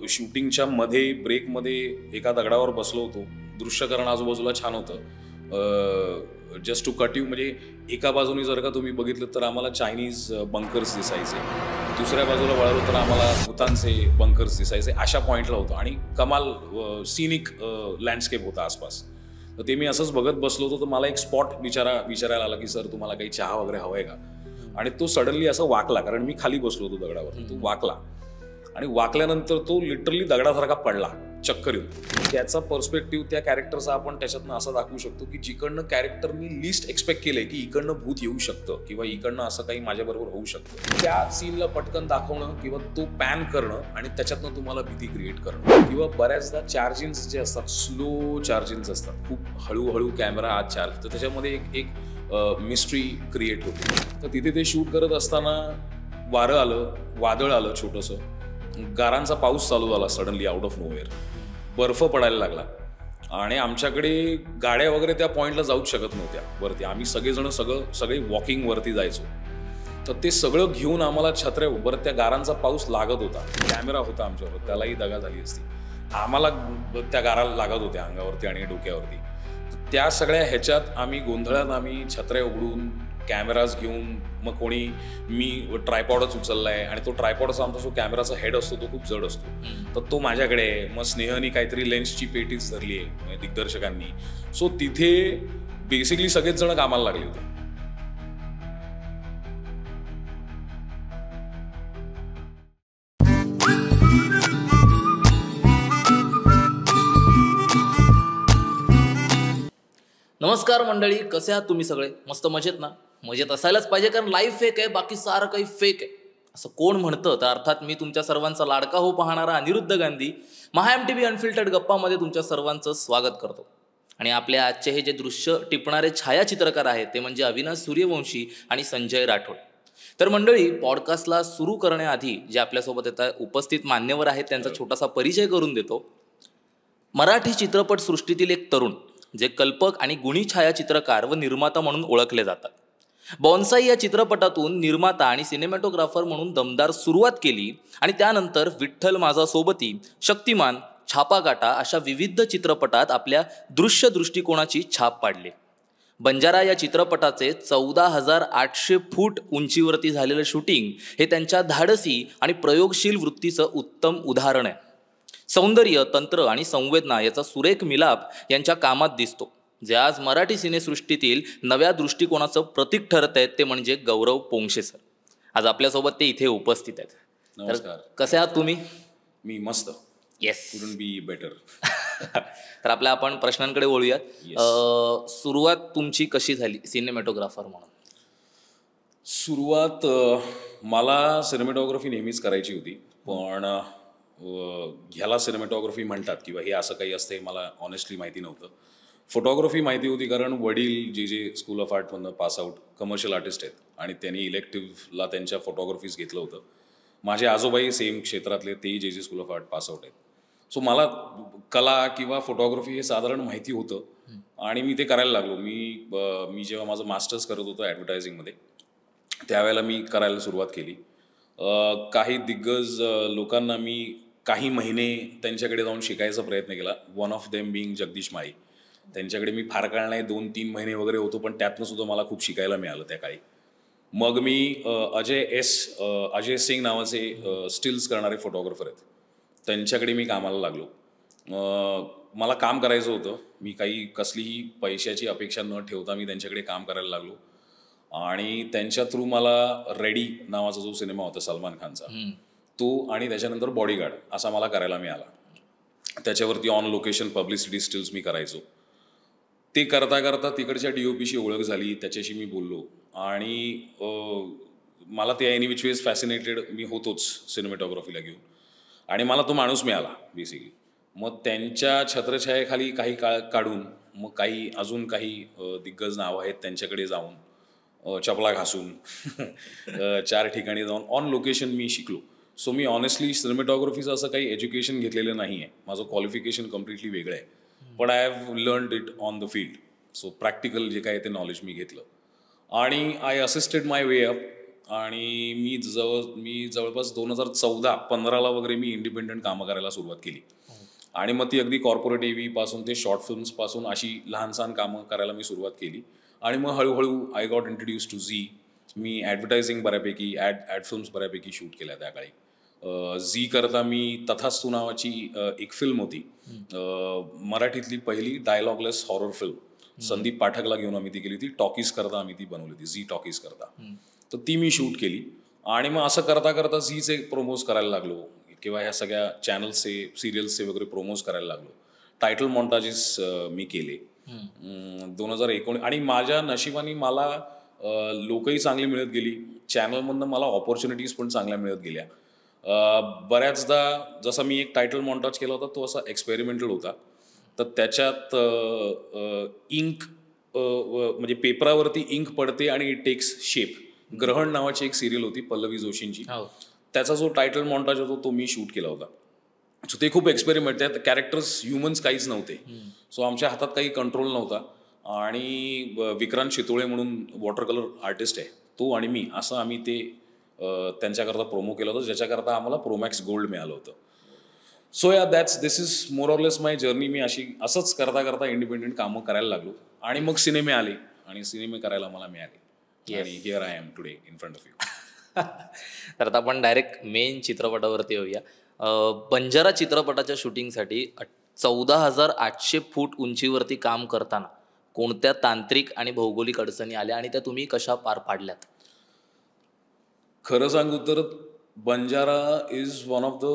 शूटिंगच्या मध्ये ब्रेकमध्ये एका दगडावर बसलो होतो. दृश्यकरण आजूबाजूला छान होतं. जस्ट टू कट यू, म्हणजे एका बाजूने जर का तुम्ही बघितलं तर आम्हाला चायनीज बंकर्स दिसायचे, दुसऱ्या बाजूला वळलो तर आम्हाला भूतानचे बंकर्स दिसायचे. अशा पॉईंटला होतो आणि कमाल सिनिक लँडस्केप होता आसपास. तर ते मी असंच बघत बसलो होतो. तर मला एक स्पॉट विचारायला आला की सर तुम्हाला काही चहा वगैरे हवं आहे का. आणि तो सडनली असं वाकला, कारण मी खाली बसलो होतो दगडावर. तो वाकला आणि वाकल्यानंतर तो लिटरली दगडासारखा पडला चक्कर येऊन. त्याचा पर्स्पेक्टिव्ह त्या कॅरेक्टरचा आपण त्याच्यातनं असं दाखवू शकतो की जिकडनं कॅरेक्टरनी लिस्ट एक्सपेक्ट केलंय की इकडनं भूत येऊ शकतं किंवा इकडनं असं काही माझ्याबरोबर होऊ शकतं, त्या सीनला पटकन दाखवणं किंवा तो पॅन करणं आणि त्याच्यातनं तुम्हाला भीती क्रिएट करणं. किंवा बऱ्याचदा चार्जिंग्स जे असतात, स्लो चार्जिंग्स असतात, खूप हळूहळू कॅमेरा आत चार्ज, तर त्याच्यामध्ये एक मिस्ट्री क्रिएट होते. तर तिथे ते शूट करत असताना वारं आलं, वादळ आलं छोटंसं, गारांचा पाऊस चालू झाला सडनली आउट ऑफ नोवेअर. बर्फ पडायला लागला आणि आमच्याकडे गाड्या वगैरे त्या पॉईंटला जाऊच शकत नव्हत्या वरती. आम्ही सगळे वॉकिंग वरती जायचो. तर ते सगळं घेऊन आम्हाला छत्र्या बरं, त्या गारांचा पाऊस लागत होता. कॅमेरा होता आमच्यावर, त्यालाही दगा झाली असती. आम्हाला त्या गारा लागत होत्या अंगावरती आणि डोक्यावरती. त्या सगळ्या ह्याच्यात आम्ही गोंधळात आम्ही छत्र्या उघडून कॅमेराज घेऊन, मग मी ट्रायपॉडच उचललाय आणि तो ट्रायपॉडचा आमचा जो कॅमेराचा हेड असतो तो खूप जड असतो, तर तो माझ्याकडे. मग स्नेहनी काहीतरी लेन्सची पेटीच धरली आहे दिग्दर्शकांनी. सो तिथे बेसिकली सगळेच जण कामाला लागले होते. नमस्कार मंडळी, कसे आहात तुम्ही सगळे? मस्त मजेत ना? मजेत असायलाच पाहिजे, कारण लाईफ फेक आहे, बाकी सारं काही फेक आहे असं कोण म्हणतं तर अर्थात मी तुमच्या सर्वांचा लाडका हो पाहणारा अनिरुद्ध गांधी महा MTV अनफिल्टर्ड गप्पामध्ये तुमच्या सर्वांचं स्वागत करतो. आणि आपल्या आजचे हे जे दृश्य टिपणारे छायाचित्रकार आहेत ते म्हणजे अविनाश सूर्यवंशी आणि संजय राठोड. तर मंडळी, पॉडकास्टला सुरू करण्याआधी जे आपल्यासोबत आता उपस्थित मान्यवर आहेत त्यांचा छोटासा परिचय करून देतो. मराठी चित्रपट सृष्टीतील एक तरुण जे कल्पक आणि गुणी छायाचित्रकार व निर्माता म्हणून ओळखले जातात. बॉन्साई या चित्रपटातून निर्माता आणि सिनेमॅटोग्राफर म्हणून दमदार सुरुवात केली आणि त्यानंतर विठ्ठल माझा सोबती, शक्तिमान, छापागाटा अशा विविध चित्रपटात आपल्या दृश्य दृष्टिकोनाची छाप पाडली. बंजारा या चित्रपटाचे 14,800 फूट उंचीवरती झालेलं शूटिंग हे त्यांच्या धाडसी आणि प्रयोगशील वृत्तीचं उत्तम उदाहरण आहे. सौंदर्य, तंत्र आणि संवेदना याचा सुरेख मिलाप यांच्या कामात दिसतो, जे आज मराठी सिनेसृष्टीतील नव्या दृष्टिकोनाचं प्रतीक ठरत आहेत, ते म्हणजे गौरव पोंक्षे सर. आज आपल्यासोबत ते इथे उपस्थित आहेत. नमस्कार. कसे आहात तुम्ही? मी मस्त. Yes, couldn't be better. तर आपण प्रश्नांकडे वळूयात. सुरुवात तुमची कशी झाली सिनेमॅटोग्राफर म्हणून? सुरुवात मला सिनेमॅटोग्राफी नेहमीच करायची होती, पण ह्याला सिनेमॅटोग्राफी म्हणतात किंवा हे असं काही असतं हे मला ऑनेस्टली माहिती नव्हतं. फोटोग्राफी माहिती होती, कारण वडील जे स्कूल ऑफ आर्टमधनं पास आउट कमर्शियल आर्टिस्ट आहेत आणि त्यांनी इलेक्टिव्हला त्यांच्या फोटोग्राफीज घेतलं होतं. माझे आजोबाई सेम क्षेत्रातले, तेही जे school of art pass out आहेत. सो मला कला किंवा फोटोग्राफी हे साधारण माहिती होतं आणि मी ते करायला लागलो. मी जेव्हा माझं मास्टर्स करत होतो ॲडव्हर्टायझिंगमध्ये, त्यावेळेला मी करायला सुरुवात केली. काही दिग्गज लोकांना मी काही महिने त्यांच्याकडे जाऊन शिकायचा प्रयत्न केला. One of them being Jagdish Mali. त्यांच्याकडे मी फार काळ नाही, 2-3 महिने वगैरे होतो, पण त्यातनं सुद्धा मला खूप शिकायला मिळालं त्या काळी. मग मी अजय सिंग नावाचे स्टिल्स करणारे फोटोग्राफर आहेत, त्यांच्याकडे मी कामाला लागलो. मला काम करायचं होतं. मी कसलीही पैशाची अपेक्षा न ठेवता मी त्यांच्याकडे काम करायला लागलो आणि त्यांच्या थ्रू मला रेडी नावाचा जो सिनेमा होता सलमान खानचा, तो आणि त्याच्यानंतर बॉडीगार्ड असा मला करायला मिळाला. त्याच्यावरती ऑन लोकेशन पब्लिसिटी स्टिल्स मी करायचो. ते करता करता तिकडच्या DOPशी ओळख झाली, त्याच्याशी मी बोललो आणि मला ते एनी विच वेज फॅसिनेटेड मी होतोच सिनेमॅटोग्राफीला घेऊन, आणि मला तो माणूस मिळाला बेसिकली. मग त्यांच्या छत्रछायेखाली काही काळ काढून मग अजून काही दिग्गज नावं आहेत त्यांच्याकडे जाऊन चपला घासून 4 ठिकाणी जाऊन ऑन लोकेशन मी शिकलो. सो मी ऑनेस्टली सिनेमॅटोग्राफीचं असं काही एज्युकेशन घेतलेलं नाही आहे. माझं क्वालिफिकेशन कम्प्लिटली वेगळं आहे, पण I have learned it on the field. So practical जे काय ते नॉलेज मी घेतलं आणि I assisted my way up आणि मी जवळपास 2014-15 वगैरे मी इंडिपेंडंट कामं करायला सुरुवात केली. आणि मग ती अगदी कॉर्पोरेट AV पासून ते शॉर्ट फिल्म्सपासून अशी लहान सहान कामं करायला मी सुरुवात केली. आणि मग हळूहळू I got introduce to Zee. मी ॲडव्हर्टायझिंग बऱ्यापैकी ॲड फिल्म्स बऱ्यापैकी शूट केल्या त्या काळी. झी करता मी तथास्तू नावाची एक फिल्म होती, मराठीतली पहिली डायलॉगलेस हॉरर फिल्म. संदीप पाठकला घेऊन आम्ही ती केली होती. टॉकीज करता आम्ही ती बनवली होती, झी टॉकीज करता. तर ती मी शूट केली. आणि मग असं करता करता झीचे प्रोमोज करायला लागलो किंवा ह्या सगळ्या चॅनल्सचे सिरियल्सचे वगैरे प्रोमोज करायला लागलो. टायटल मॉन्टाजेस मी केले 2019. आणि माझ्या नशिबाने मला लोकही चांगली मिळत गेली, चॅनलमधनं मला ऑपॉर्च्युनिटीज पण चांगल्या मिळत गेल्या. बऱ्याचदा जसा मी एक टायटल मॉन्टाज केला होता तो असा एक्सपेरिमेंटल होता. तर त्याच्यात इंक म्हणजे पेपरावरती इंक पडते आणि इट टेक्स शेप. ग्रहण नावाची एक सिरियल होती पल्लवी जोशींची. त्याचा जो टायटल मॉन्टाज होता तो मी शूट केला होता. सो ते खूप एक्सपेरिमेंट, त्यात कॅरेक्टर्स ह्युमन्स काहीच नव्हते. सो आमच्या हातात काही कंट्रोल नव्हता. आणि विक्रांत शितोळे म्हणून वॉटर कलर आर्टिस्ट आहे, तो आणि मी असं आम्ही ते त्यांच्याकरता प्रोमो केलं होतं, ज्याच्याकरता आम्हाला प्रोमॅक्स गोल्ड मिळालं होतं. So yeah this is more or less my journey. मी असंच करता करता इंडिपेंडेंट कामं करायला लागलो. आणि मग सिनेमे आले आणि सिनेमे करायला मला मिळाले. आणि here I am today in front of you. तर आता आपण डायरेक्ट मेन चित्रपटावरती येऊया. बंजारा चित्रपटाच्या शूटिंगसाठी 14,800 फूट उंचीवरती काम करताना कोणत्या तांत्रिक आणि भौगोलिक अडचणी आल्या आणि त्या तुम्ही कशा पार पाडल्यात? खरं सांगू तर Banjara is one of the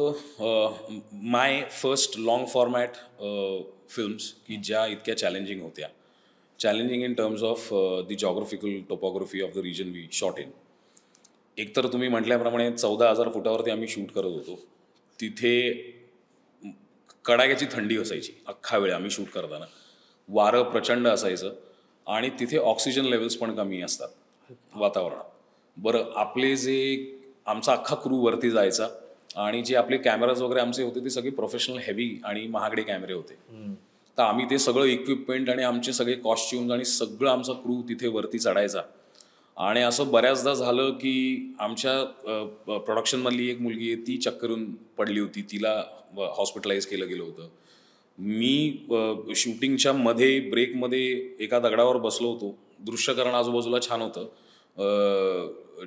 my first long format films की ज्या इतक्या चॅलेंजिंग होत्या. Challenging in terms of the geographical topography of the region we shot in. एकतर तुम्ही म्हटल्याप्रमाणे 14,000 फुटावरती आम्ही शूट करत होतो. तिथे कडाक्याची थंडी असायची अख्खा वेळ आम्ही शूट करताना. वारं प्रचंड असायचं आणि तिथे ऑक्सिजन लेवल्स पण कमी असतात वातावरणात. बरं, आमचा अख्खा क्रू वरती जायचा आणि जे आपले कॅमेराज वगैरे आमचे होते ते सगळे प्रोफेशनल हेवी आणि महागडे कॅमेरे होते. तर आम्ही ते सगळं इक्विपमेंट आणि आमचे सगळे कॉस्ट्युम्स आणि सगळं आमचा क्रू तिथे वरती चढायचा. आणि असं बऱ्याचदा झालं की आमच्या प्रोडक्शनमधली एक मुलगी आहे ती चक्करून पडली होती, तिला हॉस्पिटलाइज केलं गेलं होतं. मी शूटिंगच्या मध्ये ब्रेकमध्ये एका दगडावर बसलो होतो. दृश्यकरण आजूबाजूला छान होतं.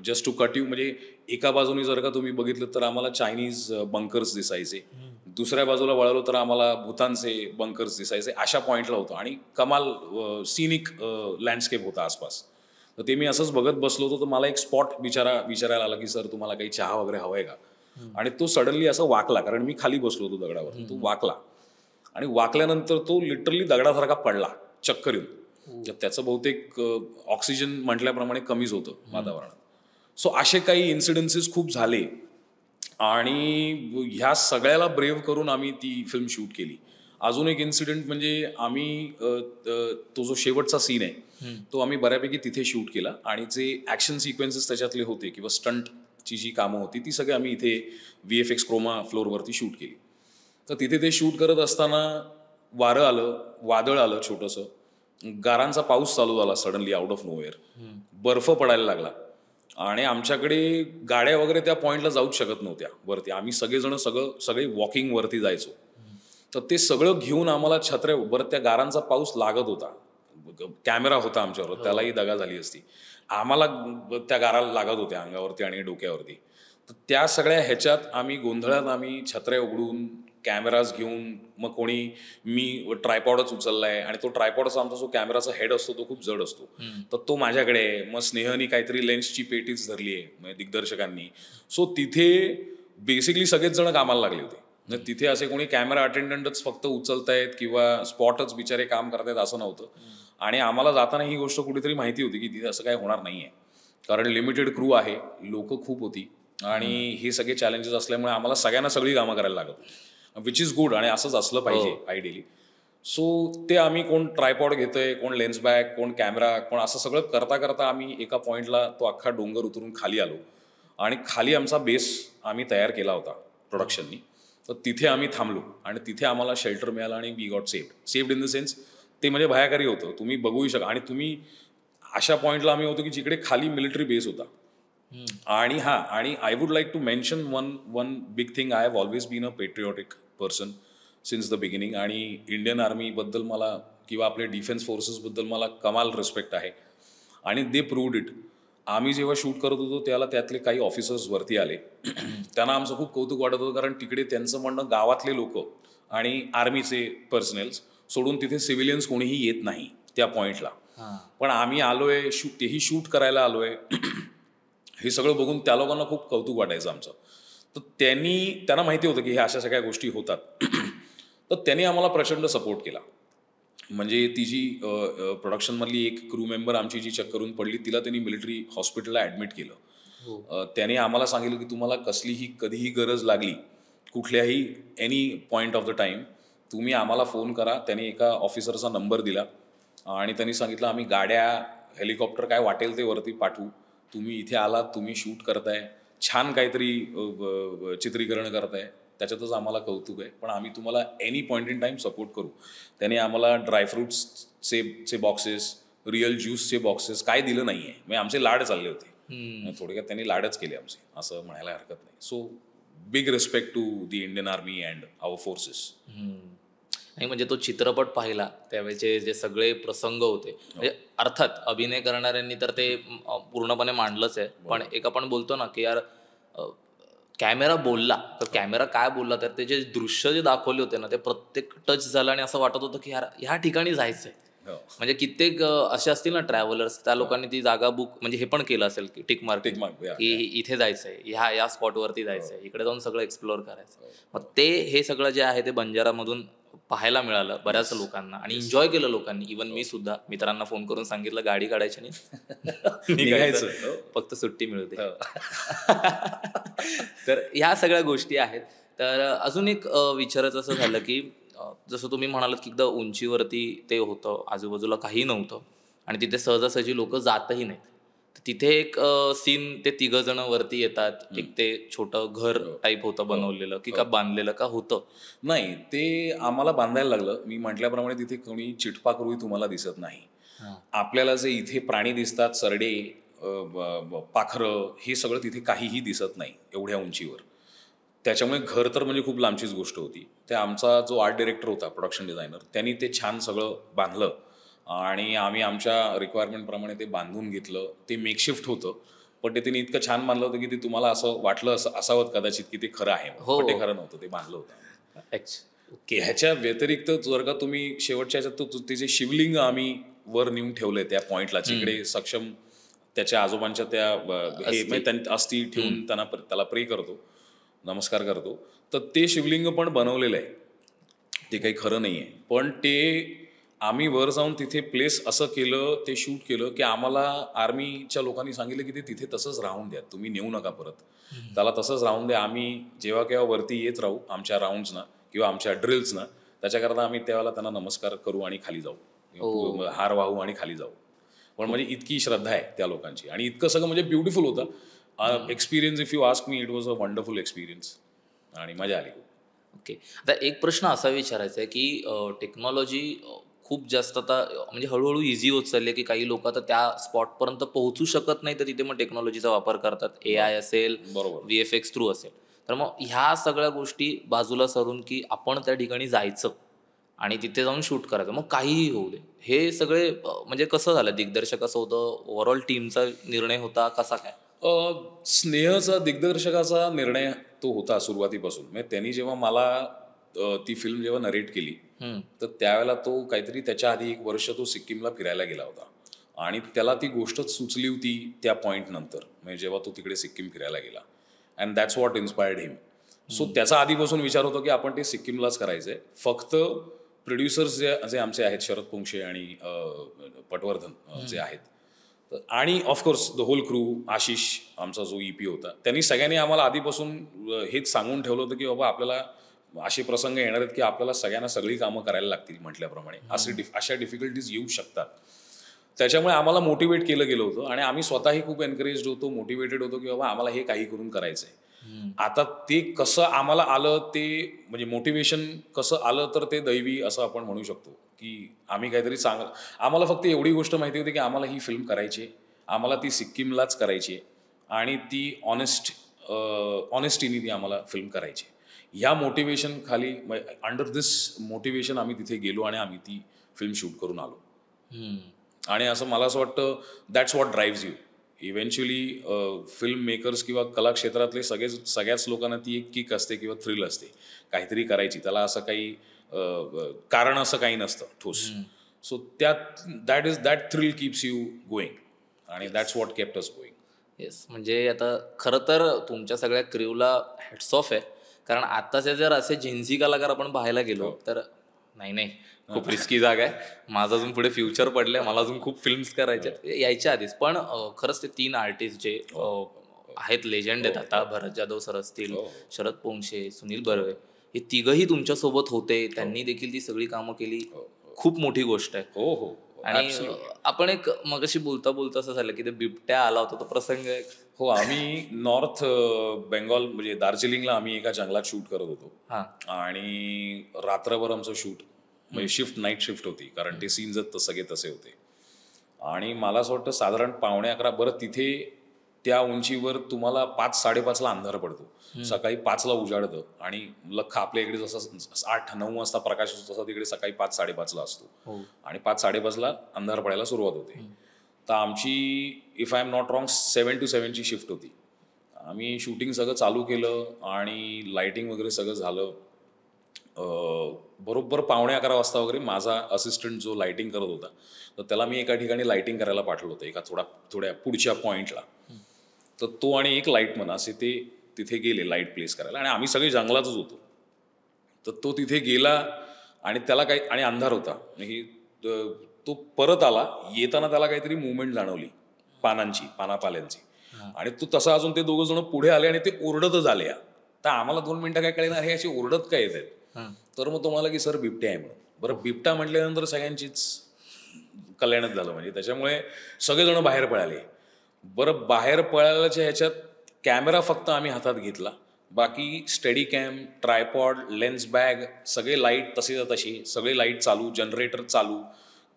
जस्ट टू कट यू, म्हणजे एका बाजूने जर का तुम्ही बघितलं तर आम्हाला चायनीज बंकर्स दिसायचे, दुसऱ्या बाजूला वळलो तर आम्हाला भूतानचे बंकर्स दिसायचे. अशा पॉईंटला होतो आणि कमाल सिनिक लँडस्केप होता आसपास. तर ते मी असंच बघत बसलो होतो. तर मला एक स्पॉट विचारायला आला की सर तुम्हाला काही चहा वगैरे हवं आहे का. आणि तो सडनली असं वाकला, कारण मी खाली बसलो होतो दगडावर. तो वाकला आणि वाकल्यानंतर तो लिटरली दगडासारखा पडला चक्कर येऊन. त्याचं बहुतेक ऑक्सिजन म्हटल्याप्रमाणे कमीच होतं वातावरणात. सो असे काही इन्सिडेन्सेस खूप झाले आणि ह्या सगळ्याला ब्रेव्ह करून आम्ही ती फिल्म शूट केली. अजून एक इन्सिडेंट म्हणजे आम्ही तो जो शेवटचा सीन आहे तो आम्ही बऱ्यापैकी तिथे शूट केला. आणि जे ॲक्शन सिक्वेन्सेस त्याच्यातले होते किंवा स्टंटची जी कामं होती ती सगळी आम्ही इथे VFX क्रोमा फ्लोअरवरती शूट केली. तर तिथे ते शूट करत असताना वारं आलं, वादळ आलं छोटंसं, गारांचा पाऊस चालू झाला सडनली आउट ऑफ नोवेअर. बर्फ पडायला लागला आणि आमच्याकडे गाड्या वगैरे त्या पॉईंटला जाऊच शकत नव्हत्या वरती. आम्ही सगळे वॉकिंग वरती जायचो. तर ते सगळं घेऊन आम्हाला छत्र्या, बरं त्या गारांचा पाऊस लागत होता, कॅमेरा होता आमच्यावर, त्यालाही दगा झाली असती. आम्हाला त्या गारा लागत होत्या अंगावरती आणि डोक्यावरती. तर त्या सगळ्या ह्याच्यात आम्ही गोंधळात आम्ही छत्र्या उघडून कॅमेराज घेऊन, मग मी ट्रायपॉडच उचललाय आणि तो ट्रायपॉडचा आमचा जो कॅमेराचा हेड असतो तो खूप जड असतो, तर तो माझ्याकडे आहे. मग स्नेहनी काहीतरी लेन्सची पेटीच धरली आहे, म्हणजे दिग्दर्शकांनी. सो तिथे बेसिकली सगळेच जण कामाला लागले होते. तिथे असे कोणी कॅमेरा अटेंडंटच फक्त उचलतायत किंवा स्पॉटच बिचारे काम करतायत असं नव्हतं. आणि आम्हाला जाताना ही गोष्ट कुठेतरी माहिती होती की तिथे असं काय होणार नाहीये, कारण लिमिटेड क्रू आहे, लोक खूप होती आणि हे सगळे चॅलेंजेस असल्यामुळे आम्हाला सगळ्यांना सगळी कामं करायला लागत होती, विच इज गुड आणि असंच असलं पाहिजे आयडियली. सो ते आम्ही कोण ट्रायपॉड घेतोय, कोण लेन्स बॅग, कोण कॅमेरा, कोण असं सगळं करता करता आम्ही एका पॉईंटला तो अख्खा डोंगर उतरून खाली आलो आणि खाली आमचा बेस आम्ही तयार केला होता प्रोडक्शननी. तर तिथे आम्ही थांबलो आणि तिथे आम्हाला शेल्टर मिळालं आणि we got saved in the sense ते म्हणजे भयाकारी होतं, तुम्ही बघूही शका. आणि तुम्ही अशा पॉईंटला आम्ही होतो की जिकडे खाली मिलिटरी बेस होता आणि आणि I would like to mention one big thing. I have always been a patriotic person since the beginning. आणि इंडियन आर्मीबद्दल मला किंवा आपल्या डिफेन्स फोर्सेसबद्दल मला कमाल रिस्पेक्ट आहे. आणि दे प्रूव्ड इट. आम्ही जेव्हा शूट करत होतो त्याला त्यातले काही ऑफिसर्स वरती आले. त्यांना आमचं खूप कौतुक वाटत होतं, कारण तिकडे त्यांचं म्हणणं गावातले लोक आणि आर्मीचे पर्सनल्स सोडून तिथे सिव्हिलियन्स कोणीही येत नाही त्या पॉईंटला. पण आम्ही आलोय, तेही शूट करायला आलोय, हे सगळं बघून त्या लोकांना खूप कौतुक वाटायचं आमचं. तर त्यांना माहिती होतं की ह्या अशा सगळ्या गोष्टी होतात. तर त्यांनी आम्हाला प्रचंड सपोर्ट केला. म्हणजे ती जी प्रोडक्शनमधली एक क्रू मेंबर आमची जी चक्करून पडली, तिला त्यांनी मिलिटरी हॉस्पिटलला ॲडमिट केलं. त्याने आम्हाला सांगितलं की तुम्हाला कसलीही कधीही गरज लागली, कुठल्याही any point of the time तुम्ही आम्हाला फोन करा. त्याने एका ऑफिसरचा नंबर दिला आणि त्यांनी सांगितलं आम्ही गाड्या, हेलिकॉप्टर काय वाटेल ते वरती पाठवू, तुम्ही इथे आलात, तुम्ही शूट करताय, छान काहीतरी चित्रीकरण करताय, त्याच्यातच आम्हाला कौतुक आहे, पण आम्ही तुम्हाला any point in time support करू. त्याने आम्हाला ड्रायफ्रुट्सचे बॉक्सेस, रिअल ज्यूसचे बॉक्सेस काय दिलं नाही आहे. म्हणजे आमचे लाड चालले होते. थोडक्यात त्यांनी लाडच केले आमचे, असं म्हणायला हरकत नाही. So big respect to the Indian army and our forces. आणि म्हणजे तो चित्रपट पाहिला त्यावेळेचे जे सगळे प्रसंग होते, म्हणजे अर्थात अभिनय करणाऱ्यांनी तर ते पूर्णपणे मांडलंच आहे. पण एक आपण बोलतो ना की यार कॅमेरा बोलला, तर कॅमेरा काय बोलला, तर ते जे दृश्य जे दाखवले होते ना, ते प्रत्येक टच झालं आणि असं वाटत होतं की यार ह्या ठिकाणी जायचंय. म्हणजे कित्येक असे असतील ना ट्रॅव्हलर्स, त्या लोकांनी ती जागा बुक म्हणजे हे पण केलं असेल की टिक मार्क की इथे जायचंय, या स्पॉटवरती जायचंय, इकडे जाऊन सगळं एक्सप्लोअर करायचं. मग ते हे सगळं जे आहे ते बंजारामधून पाहायला मिळालं बऱ्याच लोकांना आणि एन्जॉय केलं लोकांनी. इव्हन मी सुद्धा मित्रांना फोन करून सांगितलं गाडी काढायची नाही, निघायचं, फक्त सुट्टी मिळते. तर ह्या सगळ्या गोष्टी आहेत. तर अजून एक विचारायचं असं झालं की जसं तुम्ही म्हणालात की एकदा उंचीवरती ते होतं, आजूबाजूला काही नव्हतं आणि तिथे सहजासहजी लोक जातही नाहीत. तिथे एक सीन, ते 3 जण वरती येतात, एक ते छोटं घर टाईप होतं बनवलेलं की का बांधलेलं का होतं? नाही, ते आम्हाला बांधायला लागलं. मी म्हटल्याप्रमाणे तिथे कोणी चिटपाकरूही तुम्हाला दिसत नाही. आपल्याला जे इथे प्राणी दिसतात, सरडे, पाखरं, हे सगळं तिथे काहीही दिसत नाही एवढ्या उंचीवर. त्याच्यामुळे घर तर म्हणजे खूप लांबचीच गोष्ट होती. ते आमचा जो आर्ट डिरेक्टर होता, प्रोडक्शन डिझायनर, त्यांनी ते छान सगळं बांधलं आणि आम्ही आमच्या रिक्वायरमेंटप्रमाणे ते बांधून घेतलं. ते मेकशिफ्ट होतं, पण ते त्यांनी इतकं छान बांधलं होतं की ते तुम्हाला असं वाटलं असावं कदाचित की ते खरं आहे, पण ते खरं नव्हतं, ते बांधलं होतं. की ह्याच्या व्यतिरिक्त जर का तुम्ही शेवटच्या ह्याच्यात ते जे शिवलिंग आम्ही वर नेऊन ठेवलंय त्या पॉईंटला, जिकडे सक्षम त्याच्या आजोबांच्या त्या अस्थी ठेवून त्याला प्रे करतो, नमस्कार करतो, तर ते शिवलिंग पण बनवलेलं आहे. ते काही खरं नाही आहे, पण ते आम्ही वर जाऊन तिथे प्लेस असं केलं, ते शूट केलं की आम्हाला आर्मीच्या लोकांनी सांगितलं की ते तिथे तसंच राहून द्या, तुम्ही नेऊ नका परत, त्याला तसंच राहून द्या. आम्ही जेव्हा केव्हा वरती येत राहू आमच्या राऊंड्सना किंवा आमच्या ड्रिल्सना, त्याच्याकरता आम्ही त्यावेळेला त्यांना नमस्कार करू आणि खाली जाऊ, हार वाहू आणि खाली जाऊ. पण म्हणजे इतकी श्रद्धा आहे त्या लोकांची आणि इतकं सगळं म्हणजे ब्युटिफुल होतं experience. If you ask me, it was a wonderful experience आणि मजा आली. ओके, आता एक प्रश्न असा विचारायचा आहे की टेक्नॉलॉजी खूप जास्त आता म्हणजे हळूहळू इझी होत चालली आहे की काही लोक आता त्या स्पॉटपर्यंत पोहोचू शकत नाही, तर तिथे मग टेक्नॉलॉजीचा वापर करतात. AI असेल, VFX थ्रू असेल. तर मग ह्या सगळ्या गोष्टी बाजूला सरून की आपण त्या ठिकाणी जायचं आणि तिथे जाऊन शूट करायचं, मग काहीही होऊ दे, हे सगळे म्हणजे कसं झालं? दिग्दर्शक असं होतं, ओव्हरऑल टीमचा निर्णय होता, कसा काय? स्नेहचा, दिग्दर्शकाचा निर्णय तो होता सुरुवातीपासून. म्हणजे त्यांनी जेव्हा मला ती फिल्म जेव्हा नरेट केली, तर त्यावेळेला तो काहीतरी त्याच्या आधी 1 वर्ष तो सिक्कीमला फिरायला गेला होता आणि त्याला ती गोष्टच सुचली होती त्या पॉईंट नंतर, म्हणजे जेव्हा तो तिकडे सिक्कीम फिरायला गेला. And that's what inspired him. So त्याचा आधीपासून विचार होता की आपण ते सिक्कीमलाच करायचंय. फक्त प्रोड्युसर्स जे आमचे आहेत, शरद पोंक्षे आणि पटवर्धन जे आहेत, आणि of course the whole crew, Ashish आमचा जो EP होता, त्यांनी सगळ्यांनी आम्हाला आधीपासून हेच सांगून ठेवलं होतं की बाबा आपल्याला असे प्रसंग येणार आहेत की आपल्याला सगळ्यांना सगळी कामं करायला लागतील म्हटल्याप्रमाणे, अशा डिफिकल्टीज येऊ शकतात. त्याच्यामुळे आम्हाला मोटिवेट केलं गेलं होतं आणि आम्ही स्वतःही खूप एनकरेज होतो, मोटिवेटेड होतो की बाबा आम्हाला हे काही करून करायचं आहे. आता ते कसं आम्हाला आलं, ते म्हणजे मोटिवेशन कसं आलं, तर ते दैवी असं आपण म्हणू शकतो की आम्ही काहीतरी चांगलं, आम्हाला फक्त एवढी गोष्ट माहिती होती की आम्हाला ही फिल्म करायची आहे, आम्हाला ती सिक्कीमलाच करायची आहे आणि ती ऑनेस्टीने ती आम्हाला फिल्म करायची. ह्या मोटिवेशन खाली अंडर दिस मोटिवेशन आम्ही तिथे गेलो आणि आम्ही ती फिल्म शूट करून आलो. आणि असं मला असं वाटतं that's what drives you. Eventually film makers किंवा कला क्षेत्रातले सगळ्याच लोकांना ती एक किक असते किंवा थ्रिल असते काहीतरी करायची. त्याला असं काही कारण असं काही नसतं ठोस. So that thrill keeps you going आणि that's what kept us going. Yes, म्हणजे आता खरं तर तुमच्या सगळ्या क्रिवला हॅट्स ऑफ आहे. कारण आत्ताचे जर असे जिन्सी कलाकार आपण पाहायला गेलो तर नाही खूप रिस्की जागा आहे. माझं अजून पुढे फ्युचर पडलंय, मला अजून खूप फिल्म्स करायच्या यायच्या आधीच. पण खरंच ते 3 आर्टिस्ट जे आहेत, लेजंड आहेत आता, भरत जाधव सर असतील, शरद पोंक्षे, सुनील बर्वे, हे तिघही तुमच्यासोबत होते. त्यांनी देखील ती सगळी कामं केली. खूप मोठी गोष्ट आहे. हो हो. आणि आपण एक मगाशी बोलता बोलता असं झालं की ते बिबट्या आला होता तो प्रसंग. हो, आम्ही नॉर्थ बेंगॉल म्हणजे दार्जिलिंगला आम्ही एका जंगलात शूट करत होतो. आणि रात्रभर आमचं शूट म्हणजे नाईट शिफ्ट होती, कारण ते सीन्स सगळे तसे होते. आणि मला असं वाटतं साधारण 11:45 बरं तिथे त्या उंचीवर तुम्हाला 5-5:30ला अंधार पडतो. सकाळी 5ला उजाडतं आणि लख आपल्या इकडे जसं 8-9 वाजता प्रकाश असतो तसा तिकडे सकाळी 5-5:30ला असतो. आणि 5-5:30ला अंधार पडायला सुरुवात होते. तर आमची if I am not wrong 7 to 7 ची शिफ्ट होती. आम्ही शूटिंग सगळं चालू केलं आणि लाईटिंग वगैरे सगळं झालं. बरोबर 11:15 वाजता वगैरे माझा असिस्टंट जो लाईटिंग करत होता तर त्याला मी एका ठिकाणी लाईटिंग करायला पाठवलं होतं, एका थोड्या पुढच्या पॉईंटला. तर तो आणि एक लाईटमन असे ते तिथे गेले लाईट प्लेस करायला आणि आम्ही सगळे जंगलातच होतो. तर तो तिथे गेला आणि त्याला काही आणि अंधार होता. तो परत आला. येताना त्याला काहीतरी मुवमेंट जाणवली पानापाल्यांची. आणि तो तसा अजून ते दोघं जण पुढे आले आणि ते ओरडतच आले. तर आम्हाला 2 मिनिटं काय कळेना हे असे ओरडत काय येत आहेत. तर मग तो म्हणाला की सर बिबट्या आहे म्हणून. बरं, बिबटा म्हटल्यानंतर सगळ्यांचीच कल्याणच झालं. म्हणजे त्याच्यामुळे सगळेजण बाहेर पळाले. बरं, बाहेर पळायलाच्या ह्याच्यात कॅमेरा फक्त आम्ही हातात घेतला, बाकी steady cam, tripod, lens bag, सगळे लाईट तसे सगळे लाईट चालू, जनरेटर चालू,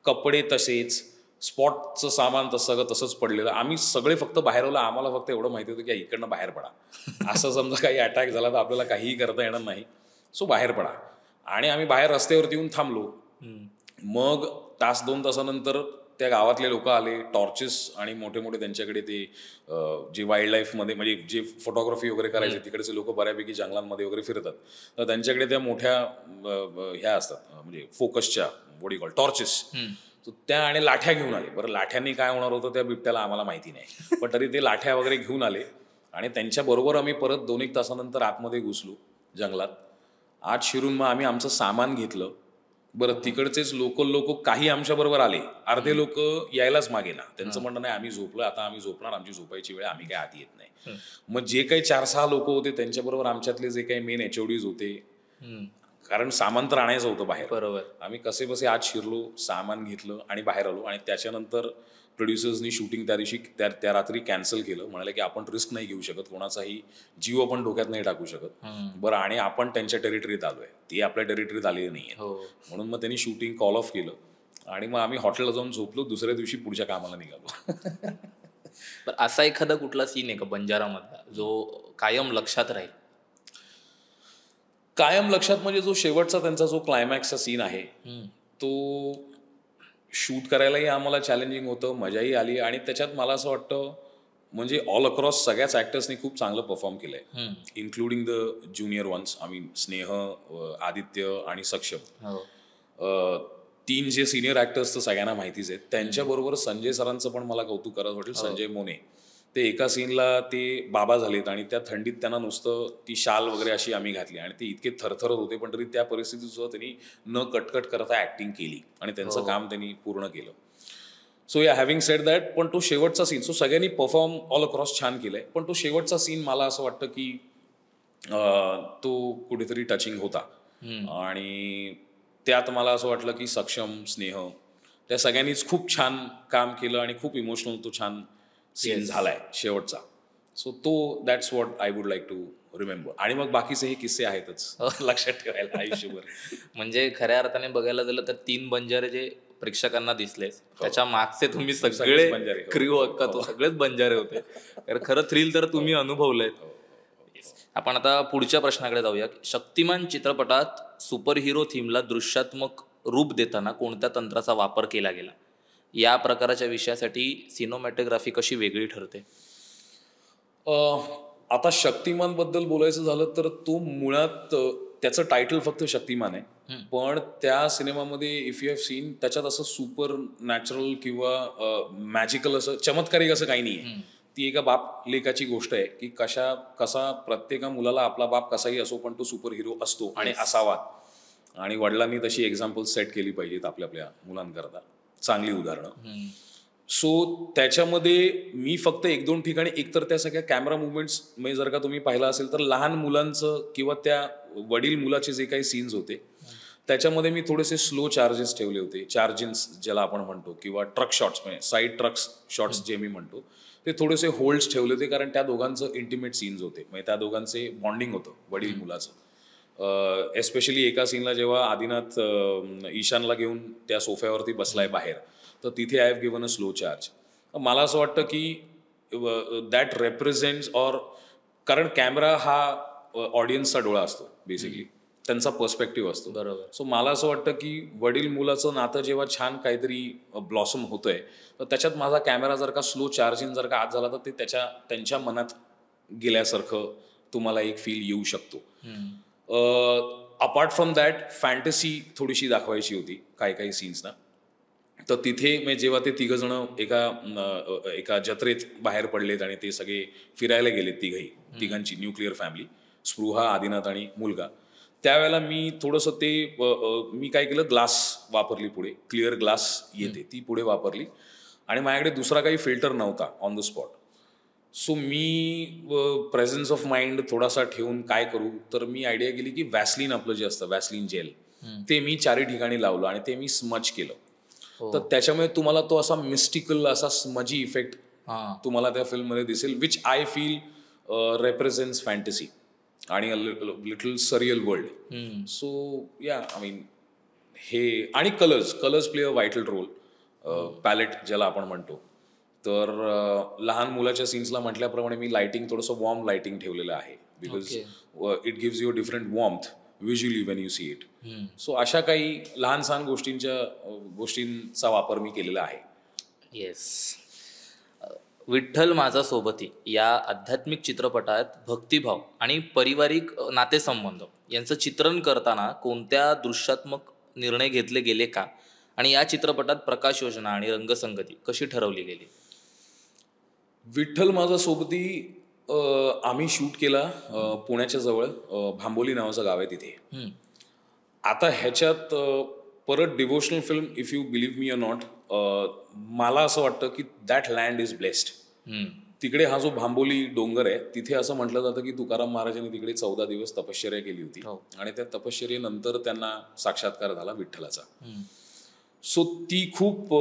कपडे तसेच, स्पॉटचं सामान सगळं तसंच पडलेलं. आम्ही सगळे फक्त बाहेर आलो. आम्हाला फक्त एवढं माहिती होतं की इकडनं बाहेर पडा. असं समजा काही अटॅक झाला तर आपल्याला काहीही करता येणार नाही. सो बाहेर पडा. आणि आम्ही बाहेर रस्त्यावरती येऊन थांबलो. मग 1-2 तासानंतर त्या गावातले लोक आले, टॉर्चेस आणि मोठे त्यांच्याकडे ते जे वाईल्ड लाईफमध्ये म्हणजे जे फोटोग्राफी वगैरे करायचे तिकडचे लोक बऱ्यापैकी जंगलांमध्ये वगैरे फिरतात. तर त्यांच्याकडे त्या मोठ्या ह्या असतात म्हणजे फोकसच्या बॉडी कॉल टॉर्चेस, त्या आणि लाठ्या घेऊन आले. बरं, लाठ्यांनी काय होणार होतं त्या बिबट्याला आम्हाला माहिती नाही, पण तरी ते लाठ्या वगैरे घेऊन आले आणि त्यांच्याबरोबर आम्ही परत 2-1 तासानंतर आतमध्ये घुसलो जंगलात. आत शिरून मग आम्ही आमचं सामान घेतलं. बरं, तिकडचेच लोक काही आमच्याबरोबर आले. अर्धे लोक यायलाच मागे ना. त्यांचं म्हणणं नाही आम्ही झोपलो, आता आम्ही झोपणार, आमची झोपायची वेळ, आम्ही काय आत येत नाही. मग जे काही 4-6 लोक होते त्यांच्याबरोबर आमच्यातले जे काही मेन HODs होते, कारण सामान तर आणायचं होतं बाहेर. बरोबर, आम्ही कसे बसे आत शिरलो, सामान घेतलं आणि बाहेर आलो. आणि त्याच्यानंतर प्रोड्युसर्सनी शूटिंग त्या दिवशी त्या रात्री कॅन्सल केलं. म्हणाले की आपण रिस्क नाही घेऊ शकत, कोणाचाही जीव आपण डोक्यात नाही टाकू शकत. बरं, आणि आपण त्यांच्या टेरिटरीत आलोय, ती आपल्या टेरिटरीत आलेली नाहीये. म्हणून मग त्यांनी शूटिंग कॉल ऑफ केलं आणि मग आम्ही हॉटेलला जाऊन झोपलो. दुसऱ्या दिवशी पुढच्या कामाला निघालो. असा एखादा कुठला सीन आहे का बंजारामधला जो कायम लक्षात राहील? कायम लक्षात म्हणजे जो शेवटचा त्यांचा जो क्लायमॅक्सचा सीन आहे तो शूट करायलाही आम्हाला चॅलेंजिंग होतं, मजाही आली. आणि त्याच्यात मला असं वाटतं म्हणजे ऑल अक्रॉस सगळ्याच ॲक्टर्सनी खूप चांगलं परफॉर्म केलंय, including the junior ones. I mean Sneh, Aditya आणि सक्षम, 3 जे सिनियर ॲक्टर्स तर सगळ्यांना माहितीच आहेत. त्यांच्याबरोबर संजय सरांचं पण मला कौतुक करावं वाटेल. संजय मोने, ते एका सीनला ते बाबा झालेत आणि त्या थंडीत त्यांना नुसतं ती शाल वगैरे अशी आम्ही घातली आणि ते इतके थरथरत होते, पण तरी त्या परिस्थितीत सुद्धा त्यांनी न कटकट करता ॲक्टिंग केली आणि त्यांचं काम त्यांनी पूर्ण केलं. सो या हॅव्हिंग सेड दॅट, पण तो शेवटचा सीन, सो सगळ्यांनी परफॉर्म ऑल अक्रॉस छान केलंय, पण तो शेवटचा सीन मला असं वाटतं की तो कुठेतरी टचिंग होता. आणि त्यात मला असं वाटलं की सक्षम, स्नेह, त्या सगळ्यांनीच खूप छान काम केलं आणि खूप इमोशनल तो छान सीन झालाय शेवटचा. सो तो that's what I would like to remember. आणि मग बाकीचे हे किस्से आहेतच लक्षात ठेवायला आयुष्यभर. म्हणजे खऱ्या अर्थाने बघायला गेलं तर 3 बंजारे जे प्रेक्षकांना दिसलेच. त्याच्या मागचे तुम्ही सगळे क्रिओ अक्का तो सगळेच बंजारे होते. तर खरं थ्रिल तर तुम्ही अनुभवलंय. आपण आता पुढच्या प्रश्नाकडे जाऊया. शक्तिमान चित्रपटात सुपर हिरो थीमला दृश्यात्मक रूप देताना कोणत्या तंत्राचा वापर केला गेला? या प्रकाराच्या विषयासाठी सिनेमॅटोग्राफी कशी वेगळी ठरते? आता शक्तिमान बद्दल बोलायचं झालं तर तो मुळात त्याचं टायटल फक्त शक्तिमान आहे, पण त्या सिनेमामध्ये इफ यू हॅव सीन त्याच्यात असं सुपर नॅचरल किंवा मॅजिकल असं चमत्कारिक असं काही नाही आहे. ती एका बाप लेकाची गोष्ट आहे की कसा प्रत्येका मुलाला आपला बाप कसाही असो पण तो सुपर हिरो असतो आणि असावा, आणि वडिलांनी तशी एक्झाम्पल सेट केली पाहिजेत आपल्या मुलांकरता, चांगली उदाहरणं. सो त्याच्यामध्ये मी फक्त 1-2 ठिकाणी एकतर त्या सगळ्या कॅमेरा मुवमेंट्स म्हणजे जर का तुम्ही पाहिलं असेल तर लहान मुलांचं किंवा त्या वडील मुलाचे जे काही सीन्स होते त्याच्यामध्ये मी थोडेसे स्लो चार्जेस ठेवले होते, चार्जिन्स ज्याला आपण म्हणतो, किंवा ट्रक शॉट्स म्हणजे साईड ट्रक्स शॉट्स जे मी म्हणतो ते थोडेसे होल्ड्स ठेवले होते, कारण त्या दोघांचं इंटिमेट सीन्स होते, म्हणजे त्या दोघांचे बॉन्डिंग होतं वडील मुलाचं. एस्पेशली एका सीनला जेव्हा आदिनाथ ईशानला घेऊन त्या सोफ्यावरती बसलाय बाहेर, तर तिथे I have given a slow charge. मला असं वाटतं की दॅट रेप्रेझेंट्स ऑर, कारण कॅमेरा हा ऑडियन्सचा डोळा असतो बेसिकली, त्यांचा पर्स्पेक्टिव्ह असतो. बरोबर. सो मला असं वाटतं की वडील मुलाचं नातं जेव्हा छान काहीतरी ब्लॉसम होतंय तर त्याच्यात माझा कॅमेरा जर का स्लो चार्जिंग जर का आत झाला तर ते त्यांच्या मनात गेल्यासारखं तुम्हाला एक फील येऊ शकतो. अपार्ट फ्रॉम दॅट फॅन्टसी थोडीशी दाखवायची होती काही सीन्सना, तर तिथे म्हणजे जेव्हा ते तिघंजणं एका जत्रेत बाहेर पडलेत आणि ते सगळे फिरायला गेलेत तिघांची न्यूक्लिअर फॅमिली, स्पृहा, आदिनाथ आणि मुलगा, त्यावेळेला मी थोडंसं मी काय केलं, ग्लास वापरली पुढे, क्लिअर ग्लास येते ती पुढे वापरली, आणि माझ्याकडे दुसरा काही फिल्टर नव्हता on the spot. So me presence of mind थोडासा ठेवून काय करू, तर मी आयडिया केली की वॅसलीन आपलं जे असतं वॅसलीन जेल, ते मी 4 ठिकाणी लावलं आणि ते मी स्मज केलं. तर त्याच्यामुळे तुम्हाला तो असा मिस्टिकल असा स्मजी इफेक्ट तुम्हाला त्या फिल्ममध्ये दिसेल, which I feel represents fantasy आणि लिटल सरियल वर्ल्ड. सो या आय मीन हे, आणि colours play a vital role, palette ज्याला आपण म्हणतो. तर लहान मुलाच्या सीन्सला म्हटल्याप्रमाणे मी लाइटिंग थोडंसं वॉर्म लाइटिंग ठेवलेलं आहे, because it gives you a different warmth visually when you see it. So अशा काही लहान सहान गोष्टींचा वापर मी केलेला आहे. येस. विठ्ठल माझा सोबती या आध्यात्मिक चित्रपटात भक्तिभाव आणि पारिवारिक नातेसंबंध यांचं चित्रण करताना कोणत्या दृश्यात्मक निर्णय घेतले गेले का, आणि या चित्रपटात प्रकाश योजना आणि रंगसंगती कशी ठरवली गेली? विठ्ठल माझा सोबती आम्ही शूट केला पुण्याच्या जवळ भांबोली नावाचं गाव आहे तिथे. आता ह्याच्यात परत devotional film, if you believe me or not, मला असं वाटतं की दॅट लँड इज ब्लेस्ड. तिकडे हा जो भांबोली डोंगर आहे तिथे असं म्हटलं जातं की तुकाराम महाराजांनी तिकडे 14 दिवस तपश्चर्या केली होती, आणि त्या तपश्चर्येनंतर त्यांना साक्षात्कार झाला विठ्ठलाचा. सो ती खूप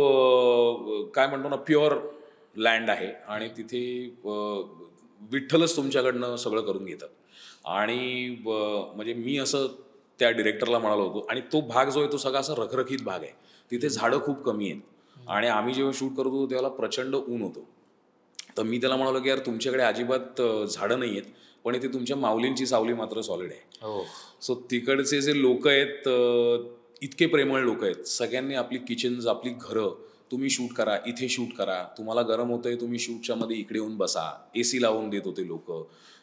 काय म्हणतो ना, प्युअर लँड आहे, आणि तिथे विठ्ठलच तुमच्याकडनं सगळं करून घेतात. आणि म्हणजे मी असं त्या डिरेक्टरला म्हणालो होतो, आणि तो भाग जो आहे तो सगळा असा रखरखीत भाग आहे, तिथे झाडं खूप कमी आहेत, आणि आम्ही जेव्हा शूट करत होतो त्यावेळेला प्रचंड ऊन होतो. तर मी त्याला म्हणालो की यार तुमच्याकडे अजिबात झाडं नाही आहेत, पण इथे तुमच्या माऊलींची सावली मात्र सॉलिड आहे. सो तिकडचे जे लोक आहेत इतके प्रेमळ लोक आहेत, सगळ्यांनी आपली किचन्स, आपली घरं, तुम्ही शूट करा, इथे शूट करा, तुम्हाला गरम होतंय तुम्ही शूटच्या मध्ये इकडे येऊन बसा, AC लावून देत होते लोक,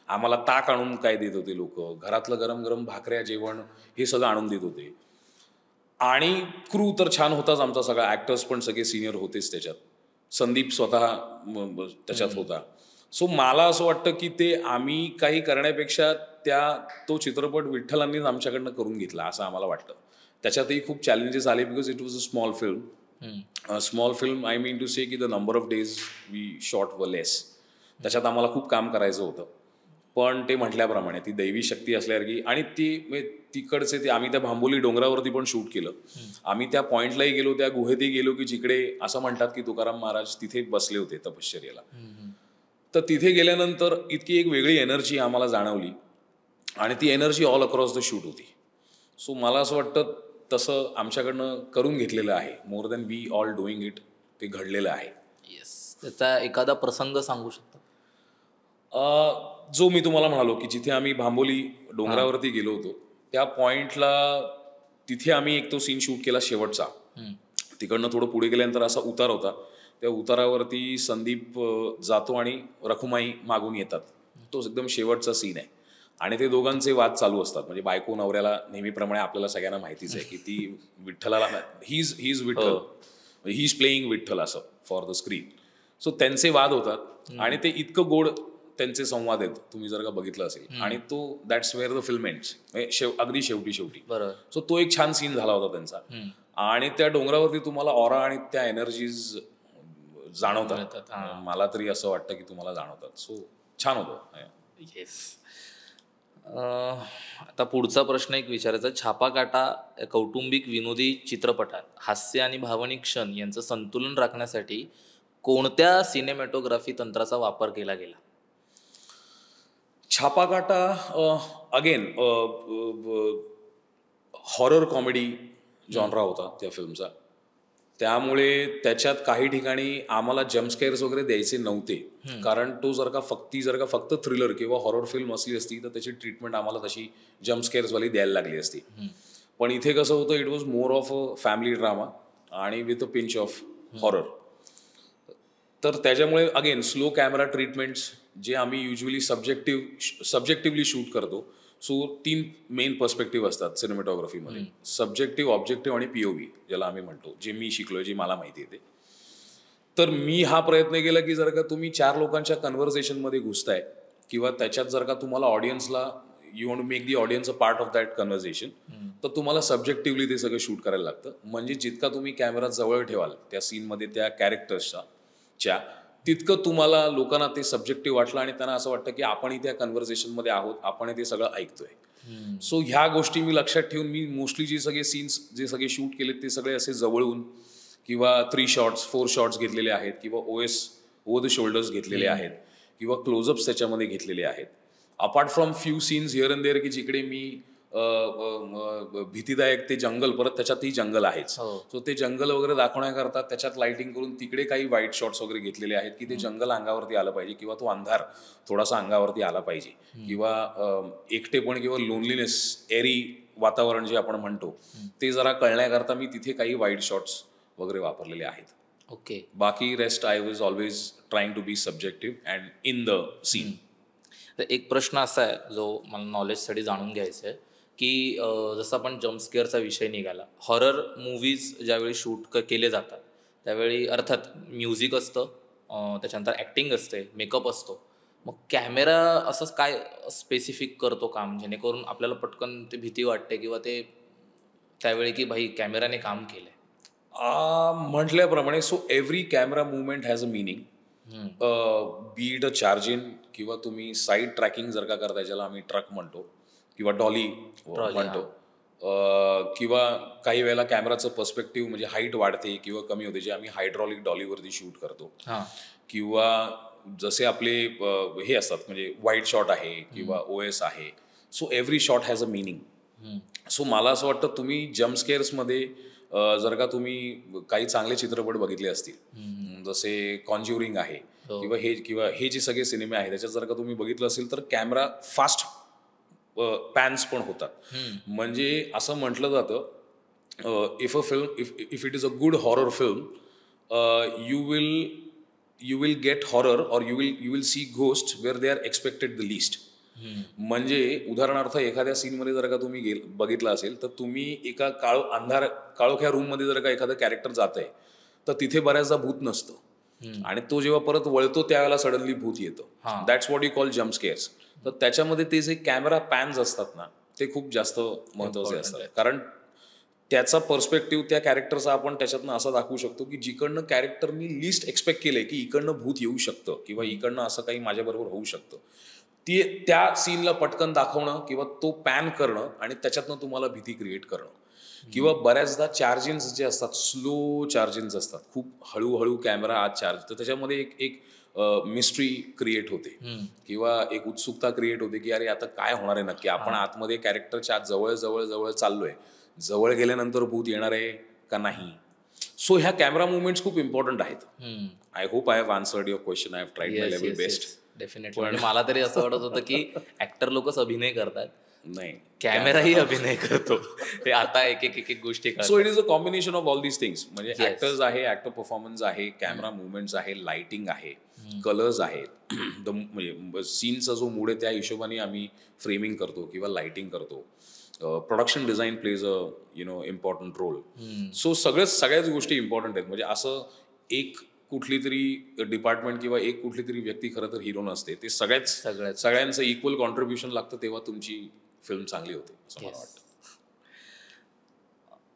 आम्हाला ताक आणून काय देत होते लोक, घरातलं गरम गरम भाकऱ्या जेवण हे सगळं आणून देत होते. आणि क्रू तर छान होताच आमचा सगळा, ॲक्टर्स पण सगळे सिनियर होतेच त्याच्यात, संदीप स्वतः त्याच्यात होता. सो मला असं वाटतं की ते आम्ही काही करण्यापेक्षा तो चित्रपट विठ्ठलांनीच आमच्याकडनं करून घेतला असं आम्हाला वाटतं. त्याच्यातही खूप चॅलेंजेस आले, because it was a small film. Small film, I mean to say की the number of days we shot were less. त्याच्यात आम्हाला खूप काम करायचं होतं, पण ते म्हटल्याप्रमाणे ती दैवी शक्ती असल्यासारखी, आणि तिकडचे ते आम्ही त्या भांबोली डोंगरावरती पण शूट केलं. आम्ही त्या पॉइंटलाही गेलो, त्या गुहेतही गेलो की जिकडे असं म्हणतात की तुकाराम महाराज तिथे बसले होते तपश्चर्याला. तर तिथे गेल्यानंतर इतकी एक वेगळी एनर्जी आम्हाला जाणवली, आणि ती energy all across the shoot होती. सो मला असं वाटतं तसं आमच्याकडनं करून घेतलेलं आहे. More than we all doing it, ते घडलेलं आहे. येस, त्याचा एखादा प्रसंग सांगू शकता? जो मी तुम्हाला म्हणालो की जिथे आम्ही भांबोली डोंगरावरती गेलो होतो त्या पॉइंटला, तिथे आम्ही एक तो सीन शूट केला शेवटचा. तिकडनं थोडं पुढे गेल्यानंतर असा उतार होता. त्या उतारावरती संदीप जातो आणि रखुमाई मागून येतात. तो एकदम शेवटचा सीन आहे आणि ते दोघांचे वाद चालू असतात. म्हणजे बायको नवऱ्याला नेहमीप्रमाणे आपल्याला सगळ्यांना माहितीच आहे की ती विठ्ठलाला, he is Vitthal, he is playing Vitthal असं फॉर द स्क्रीन. सो त्यांचे वाद होतात आणि ते इतकं गोड त्यांचे संवाद आहेत, तुम्ही जर का बघितलं असेल. आणि तो that's where the film ends, अगदी शेवटी. सो तो एक छान सीन झाला होता त्यांचा. आणि त्या डोंगरावरती तुम्हाला ऑरा आणि त्या एनर्जीज जाणवतात. मला तरी असं वाटतं की तुम्हाला जाणवतात. सो छान होतं. येस. आता पुढचा प्रश्न एक विचारायचा. छापा काटा या कौटुंबिक विनोदी चित्रपटात हास्य आणि भावनिक क्षण यांचं संतुलन राखण्यासाठी कोणत्या सिनेमॅटोग्राफी तंत्राचा वापर केला गेला? छापा काटा अगेन हॉरर कॉमेडी जॉनरा होता त्या फिल्मचा. त्यामुळे त्याच्यात काही ठिकाणी आम्हाला जम्पस्केअर्स वगैरे द्यायचे नव्हते. कारण तो जर का फक्त थ्रिलर किंवा हॉरर फिल्म असली असती तर त्याची ट्रीटमेंट आम्हाला तशी जम्पस्केअर्सवाली द्यायला लागली असती. पण इथे कसं होतं, it was more of a family drama आणि with a pinch of horror. तर त्याच्यामुळे अगेन स्लो कॅमेरा ट्रीटमेंट्स जे आम्ही युजली सब्जेक्टिव्हली शूट करतो. सो 3 मेन पर्स्पेक्टिव्ह असतात सिनेमॅटोग्राफीमध्ये, सब्जेक्टिव्ह, ऑब्जेक्टिव्ह आणि POV ज्याला आम्ही म्हणतो, जे मी शिकलोय, जे मला माहिती आहे ते. तर मी हा प्रयत्न केला की जर का तुम्ही 4 लोकांच्या कन्व्हर्सेशनमध्ये घुसताय किंवा त्याच्यात जर का तुम्हाला ऑडियन्सला, you want to make the audience a part of that conversation, तर तुम्हाला सब्जेक्टिव्हली ते सगळं शूट करायला लागतं. म्हणजे जितका तुम्ही कॅमेरा जवळ ठेवाल त्या सीनमध्ये त्या कॅरेक्टर्सच्या, तितकं तुम्हाला लोकांना ते सब्जेक्टिव्ह वाटलं आणि त्यांना असं वाटतं की आपणही त्या कन्व्हर्सेशनमध्ये आहोत, आपण ते सगळं ऐकतोय. सो ह्या गोष्टी मी लक्षात ठेवून मी मोस्टली जे सगळे सीन्स जे सगळे शूट केलेत ते सगळे असे जवळून किंवा 3 शॉट्स 4 शॉट्स घेतलेले आहेत किंवा OS ओव्हर द शोल्डर्स घेतलेले आहेत किंवा क्लोजअप्स त्याच्यामध्ये घेतलेले आहेत. Apart from few scenes here and there की जिकडे मी भीतीदायक ते जंगल, परत त्याच्यातही जंगल आहेच. सो ते जंगल वगैरे दाखवण्याकरता त्याच्यात लाइटिंग करून तिकडे काही वाईट शॉट्स वगैरे घेतलेले आहेत की ते जंगल अंगावरती आलं पाहिजे किंवा तो अंधार थोडासा अंगावरती आला पाहिजे किंवा एकटेपण किंवा लोनलीनेस, एरी वातावरण जे आपण म्हणतो ते जरा कळण्याकरता मी तिथे काही वाईट शॉट्स वगैरे वापरलेले आहेत. ओके. बाकी rest I was always trying to be subjective and in the scene. तर एक प्रश्न असा आहे जो मला नॉलेजसाठी जाणून घ्यायचा आहे की जसं आपण जम्पस्केअरचा विषय निघाला, हॉरर मूव्हीज ज्यावेळी शूट केले जातात त्यावेळी अर्थात म्युझिक असतं, त्याच्यानंतर ॲक्टिंग असते, मेकअप असतो. मग कॅमेरा असंच काय स्पेसिफिक करतो काम जेणेकरून आपल्याला पटकन ते भीती वाटते किंवा ते त्यावेळी की भाई कॅमेराने काम केलंय? म्हटल्याप्रमाणे so every camera movement has a meaning. Be it a charging किंवा तुम्ही साईड ट्रॅकिंग जर का करताय, ज्याला आम्ही ट्रक म्हणतो किंवा डॉली म्हणतो, किंवा काही वेळेला कॅमेराचं पर्स्पेक्टिव्ह म्हणजे हाईट वाढते किंवा कमी होते, जे आम्ही हायड्रॉलिक डॉलीवरती शूट करतो. किंवा जसे आपले हे असतात म्हणजे वाईड शॉट आहे किंवा OS आहे. So every shot has a meaning. So मला असं वाटतं तुम्ही जम्पस्केअर्समध्ये जर का तुम्ही काही चांगले चित्रपट बघितले असतील, जसे कॉन्ज्युरिंग आहे किंवा हे जे सगळे सिनेमे आहेत त्याच्यात जर का तुम्ही बघितलं असेल तर कॅमेरा फास्ट पॅन्स पण होतात. म्हणजे असं म्हटलं जातं, if it is a good horror film, you will get horror और you will see ghost where they are expected the least. म्हणजे उदाहरणार्थ एखाद्या सीनमध्ये जर का तुम्ही बघितलं असेल तर तुम्ही एका काळोख्या रूममध्ये जर का एखादं कॅरेक्टर जात आहे तर तिथे बऱ्याचदा भूत नसतं आणि तो जेव्हा परत वळतो त्यावेळेला सडनली भूत येतं. That's what you call jump scares. तर त्याच्यामध्ये ते जे कॅमेरा पॅन्स असतात ना ते खूप जास्त महत्त्वाचे असतात. कारण त्याचा पर्स्पेक्टिव्ह त्या कॅरेक्टरचा आपण त्याच्यातनं असं दाखवू शकतो की जिकडनं कॅरेक्टरनी लिस्ट एक्सपेक्ट केलंय की इकडनं भूत येऊ शकतं किंवा इकडनं असं काही माझ्याबरोबर होऊ शकतं, त्या सीनला पटकन दाखवणं किंवा तो पॅन करणं आणि त्याच्यातनं तुम्हाला भीती क्रिएट करणं. किंवा बऱ्याचदा चार्जिंग्स जे असतात, स्लो चार्जिंग्स असतात, खूप हळूहळू कॅमेरा आत चार्ज, तर त्याच्यामध्ये एक मिस्ट्री क्रिएट होते किंवा एक उत्सुकता क्रिएट होते की अरे आता काय होणार आहे नक्की, आपण आतमध्ये कॅरेक्टरच्या आत जवळ जवळ जवळ चाललोय, जवळ गेल्यानंतर भूत येणार आहे का नाही. सो ह्या कॅमेरा मुवमेंट्स खूप इम्पॉर्टंट आहेत. I hope I have answered your question. I have tried my level best. Definitely. म्हणजे मला तरी असं वाटत होतं की ऍक्टर लोकच अभिनय करतात, नाही कॅमेराही अभिनय करतो. हे आता एक एक एक एक गोष्टी. So it is a combination of all these things. म्हणजे ऍक्टर्स आहे, ऍक्टर परफॉर्मन्स आहे, कॅमेरा मुवमेंट्स आहे, लाइटिंग आहे, कलर्स आहेत, म्हणजे सीनचा जो मूड आहे त्या हिशोबाने आम्ही फ्रेमिंग करतो किंवा लाइटिंग करतो. Production design plays a important role. So सगळ्याच गोष्टी इम्पॉर्टंट आहेत. म्हणजे असं एक कुठली तरी डिपार्टमेंट किंवा एक कुठली तरी व्यक्ती खरं तर हिरो नसते. ते सगळ्यांचं इक्वल कॉन्ट्रीब्युशन लागतं, तेव्हा तुमची फिल्म चांगली होते असं मला वाटतं.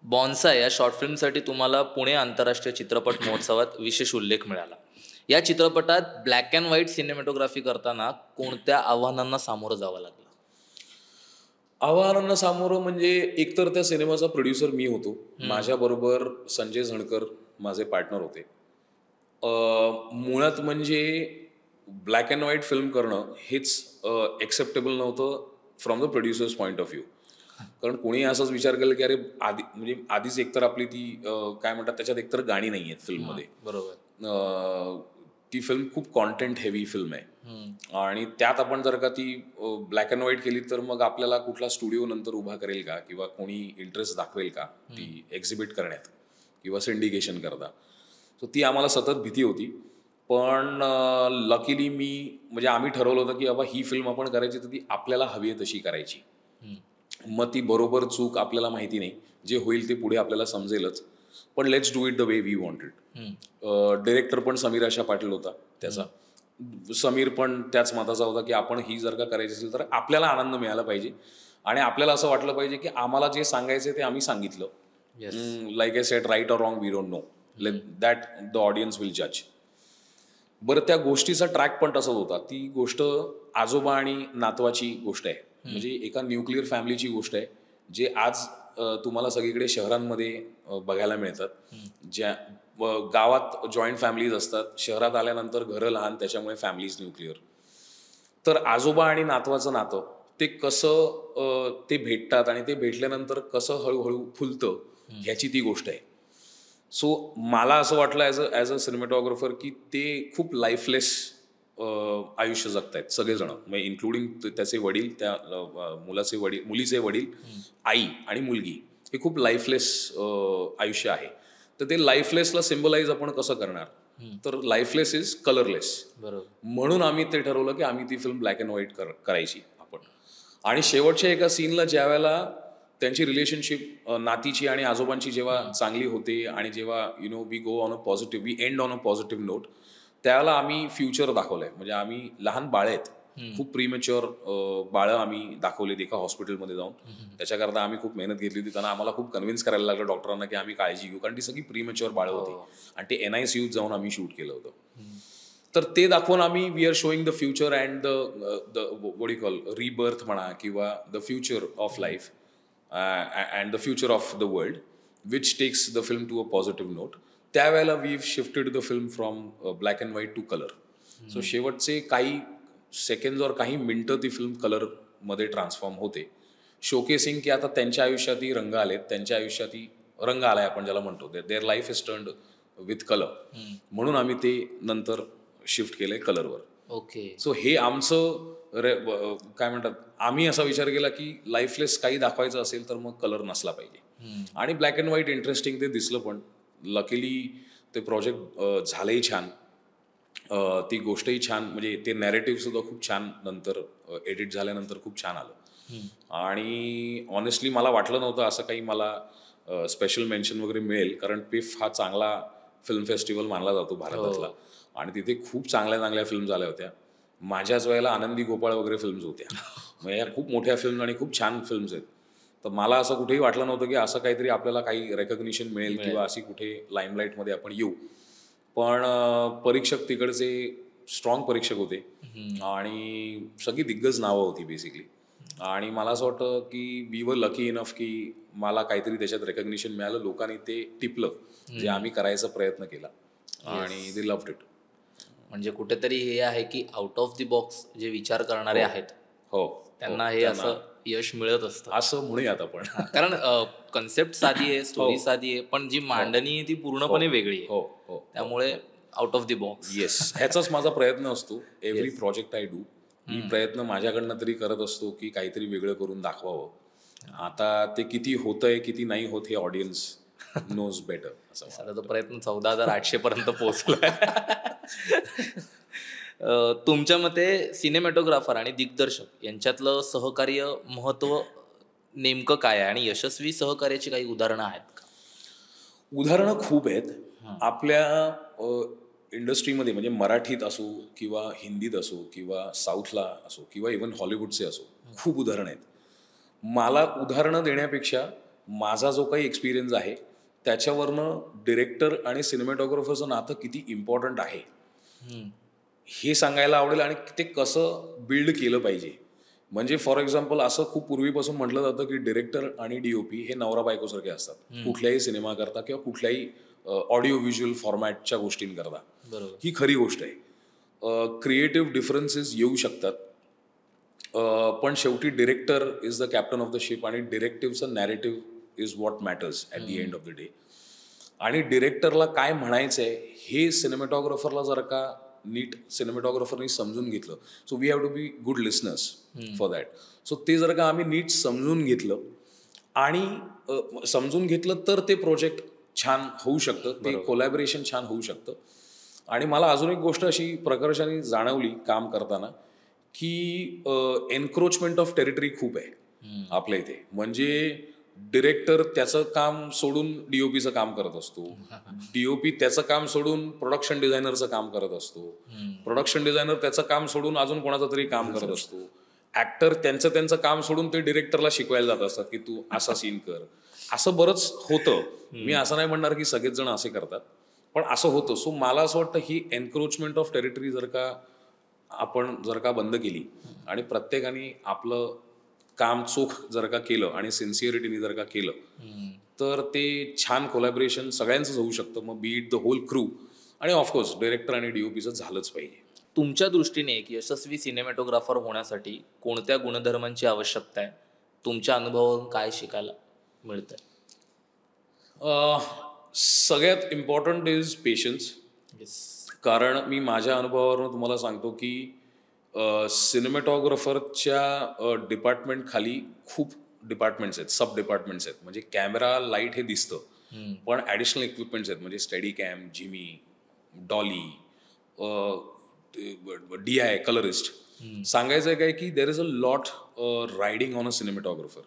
बॉन्साय या शॉर्ट फिल्मसाठी तुम्हाला पुणे आंतरराष्ट्रीय चित्रपट महोत्सवात विशेष उल्लेख मिळाला. या चित्रपटात ब्लॅक अँड व्हाईट सिनेमॅटोग्राफी करताना कोणत्या आव्हानांना सामोरं जावं लागलं? आव्हानांना सामोरं म्हणजे एकतर त्या सिनेमाचा प्रोड्युसर मी होतो, माझ्याबरोबर संजय झणकर माझे पार्टनर होते. मुळात म्हणजे ब्लॅक अँड व्हाईट फिल्म करणं हेच एक्सेप्टेबल नव्हतं from the producers point of view. कारण कोणी असाच विचार केला की अरे आधीच एकतर आपली ती काय म्हणतात त्याच्यात एकतर गाणी नाही आहेत फिल्ममध्ये. बरोबर. ती फिल्म खूप कॉन्टेंट हेवी फिल्म आहे आणि त्यात आपण जर का ती ब्लॅक अँड व्हाईट केली तर मग आपल्याला कुठला स्टुडिओ नंतर उभा करेल का किंवा कोणी इंटरेस्ट दाखवेल का ती एक्झिबिट करण्यात किंवा सिंडिकेशन करता. सो ती आम्हाला सतत भीती होती. पण लकीली म्हणजे आम्ही ठरवलं होतं की बाबा ही फिल्म आपण करायची तर ती आपल्याला हवी आहे तशी करायची. मग ती बरोबर चूक आपल्याला माहिती नाही, जे होईल ते पुढे आपल्याला समजेलच, पण let's do it the way we wanted. Director पण समीर आशा पाटील होता त्याचा. समीर पण त्याच मताचा होता की आपण ही जर का करायची असेल तर आपल्याला आनंद मिळाला पाहिजे आणि आपल्याला असं वाटलं पाहिजे की आम्हाला जे सांगायचं ते आम्ही सांगितलं. Like I said, right or wrong we don't know, that the audience will जज. बरं, त्या गोष्टीचा ट्रॅक पण तसाच होता. ती गोष्ट आजोबा आणि नातवाची गोष्ट आहे. म्हणजे एका न्यूक्लिअर फॅमिलीची गोष्ट आहे, जे आज तुम्हाला सगळीकडे शहरांमध्ये बघायला मिळतात. ज्या गावात जॉईंट फॅमिलीज असतात, शहरात आल्यानंतर घरं लहान, त्याच्यामुळे फॅमिलीज न्यूक्लिअर. तर आजोबा आणि नातवाचं नातं ते कसं ते भेटतात आणि ते भेटल्यानंतर कसं हळूहळू फुलतं ह्याची ती गोष्ट आहे. सो मला असं वाटलं ॲज अ सिनेमॅटोग्राफर की ते खूप लाईफलेस आयुष्य जगतायत सगळेजण, म्हणजे इन्क्लुडिंग त्याचे वडील, त्या मुलीचे वडील, आई आणि मुलगी. हे खूप लाईफलेस आयुष्य आहे. तर ते लाईफलेसला सिम्बलाइज आपण कसं करणार, तर लाईफलेस इज कलरलेस. म्हणून आम्ही ते ठरवलं की आम्ही ती फिल्म ब्लॅक अँड व्हाईट करायची आपण. आणि शेवटच्या एका सीनला ज्या वेळेला त्यांची रिलेशनशिप नातीची आणि आजोबांची जेव्हा चांगली होते आणि जेव्हा we go on a positive, we end on a positive note, त्यावेळेला आम्ही फ्युचर दाखवलंय. म्हणजे आम्ही लहान बाळ आहेत, खूप प्रीमॅच्युअर बाळं आम्ही दाखवलीत एका हॉस्पिटलमध्ये जाऊन. त्याच्याकरता आम्ही खूप मेहनत घेतली होती. त्यांना आम्हाला खूप कन्व्हिन्स करायला लागलं डॉक्टरांना की आम्ही काळजी घेऊ, कारण ती सगळी प्रीमॅच्युअर बाळं होती आणि ते NICUत जाऊन आम्ही शूट केलं होतं. तर ते दाखवून आम्ही we are showing the future and the what you call rebirth म्हणा किंवा the future of life and the future of the world which takes the film to a positive note. त्यावेळेला we shifted the film from black and white to colour. So शेवटचे काही second और काही मिनटं ती film कलरमध्ये transform होते, showcasing की आता त्यांच्या आयुष्यातही रंग आलेत, त्यांच्या आयुष्यातही रंग आलाय आपण ज्याला म्हणतो, their life is turned with colour. म्हणून आम्ही ते नंतर शिफ्ट केलंय कलरवर. ओके. सो हे आमचं काय म्हणतात, आम्ही असा विचार केला की लाईफलेस काही दाखवायचं असेल तर मग कलर नसला पाहिजे. आणि ब्लॅक अँड व्हाईट इंटरेस्टिंग ते दिसलं पण. लकीली ते प्रोजेक्ट झालंही छान, ती गोष्टही छान, म्हणजे ते नॅरेटिव्ह सुद्धा खूप छान नंतर एडिट झाल्यानंतर खूप छान आलं. आणि ऑनेस्टली मला वाटलं नव्हतं असं काही मला स्पेशल मेन्शन वगैरे मिळेल, कारण पिफ हा चांगला फिल्म फेस्टिवल मानला जातो भारतातला आणि तिथे खूप चांगल्या चांगल्या फिल्म झाल्या होत्या. माझ्याच वेळेला आनंदी गोपाळ वगैरे फिल्म्स होत्या. म्हणजे या खूप मोठ्या फिल्म आणि खूप छान फिल्म्स आहेत. तर मला असं कुठेही वाटलं नव्हतं की असं काहीतरी आपल्याला काही रेकग्निशन मिळेल किंवा अशी कुठे लाईमलाईटमध्ये आपण येऊ. पण परीक्षक तिकडचे स्ट्रॉंग परीक्षक होते आणि सगळी दिग्गज नावं होती बेसिकली. आणि मला असं वाटतं की वी वर लकी इनफ की मला काहीतरी त्याच्यात रेकग्निशन मिळालं, लोकांनी ते टिपलं जे आम्ही करायचा प्रयत्न केला आणि दे लव्हड इट. म्हणजे कुठेतरी हे आहे की आउट ऑफ द बॉक्स जे विचार करणारे आहेत हो, त्यांना हे असं यश मिळत असतं. असं म्हणूयात आपण. कारण कन्सेप्ट साधी आहे, स्टोरी साधी आहे, पण जी मांडणी आहे ती पूर्णपणे वेगळी आहे. हो हो त्यामुळे out of the box. Yes, ह्याचाच माझा प्रयत्न असतो. एव्हरी प्रोजेक्ट आय डू, मी प्रयत्न माझ्याकडनं तरी करत असतो की काहीतरी वेगळं करून दाखवावं. आता ते किती होतंय किती नाही होत हे ऑडियन्स नोज बेटर. साधा तो प्रयत्न 14,800 पर्यंत पोहोचला. तुमच्या मते सिनेमॅटोग्राफर आणि दिग्दर्शक यांच्यातलं सहकार्य महत्व नेमकं काय आहे आणि यशस्वी सहकार्याची काही उदाहरणं आहेत का? उदाहरणं खूप आहेत आपल्या इंडस्ट्रीमध्ये, म्हणजे मराठीत असो किंवा हिंदीत असो किंवा साऊथला असो किंवा इव्हन हॉलिवूडचे असो, खूप उदाहरणं आहेत. मला उदाहरणं देण्यापेक्षा माझा जो काही एक्सपिरियन्स आहे त्याच्यावरनं डिरेक्टर आणि सिनेमॅटोग्राफरचं नातं किती इम्पॉर्टंट आहे हे सांगायला आवडेल आणि ते कसं बिल्ड केलं पाहिजे. म्हणजे फॉर एक्झाम्पल असं खूप पूर्वीपासून म्हटलं जातं की डिरेक्टर आणि DOP हे नवरा बायकोसारखे असतात कुठल्याही सिनेमा करता किंवा कुठल्याही ऑडिओ व्हिज्युअल फॉर्मॅटच्या गोष्टींकरता. ही खरी गोष्ट आहे. क्रिएटिव्ह डिफरन्सेस येऊ शकतात, पण शेवटी director is the captain of the ship आणि डिरेक्टिव्हचं narrative is what matters at the end of the day. आणि डिरेक्टरला काय म्हणायचं आहे हे सिनेमॅटोग्राफरला जर का नीट सिनेमॅटोग्राफरनी समजून घेतलं, so we have to be good listeners for that. So ते जर का आम्ही नीट समजून घेतलं आणि समजून घेतलं तर ते प्रोजेक्ट छान होऊ शकतं, ते कोलॅबरेशन छान होऊ शकतं. आणि मला अजून एक गोष्ट अशी प्रकर्षाने जाणवली काम करताना की एन्क्रोचमेंट ऑफ टेरिटरी खूप आहे आपल्या इथे. म्हणजे डिरेक्टर त्याचं काम सोडून DOPचं काम करत असतो, DOP त्याचं काम सोडून प्रोडक्शन डिझायनरचं काम करत असतो, प्रोडक्शन डिझायनर त्याचं काम सोडून अजून कोणाचं तरी काम करत असतो, ऍक्टर त्यांचं काम सोडून ते डिरेक्टरला शिकवायला जात असतात की तू असा सीन कर. असं बरंच होतं. मी असं नाही म्हणणार की सगळेच जण असे करतात, पण असं होतं. सो मला असं वाटतं ही एन्क्रोचमेंट ऑफ टेरिटरी जर का बंद केली आणि प्रत्येकाने आपलं काम चोख जर का केलं आणि सिन्सिअरिटीने जर का केलं तर ते छान कोलॅबरेशन सगळ्यांचंच होऊ शकतं. मग be it the whole crew आणि ऑफकोर्स डिरेक्टर आणि DOPचं झालंच पाहिजे. तुमच्या दृष्टीने एक यशस्वी सिनेमॅटोग्राफर होण्यासाठी कोणत्या गुणधर्मांची आवश्यकता आहे? तुमच्या अनुभवावरून काय शिकायला मिळतंय? सगळ्यात इम्पॉर्टंट इज पेशन्स. कारण मी माझ्या अनुभवावरून तुम्हाला सांगतो की सिनेमॅटोग्राफरच्या डिपार्टमेंट खाली खूप डिपार्टमेंट्स आहेत, सब डिपार्टमेंट्स आहेत. म्हणजे कॅमेरा लाईट हे दिसतं, पण ॲडिशनल इक्विपमेंट्स आहेत. म्हणजे steady cam, Jimmy, Dolly, DI, colourist. सांगायचं आहे काय की there is a lot riding on a cinematographer.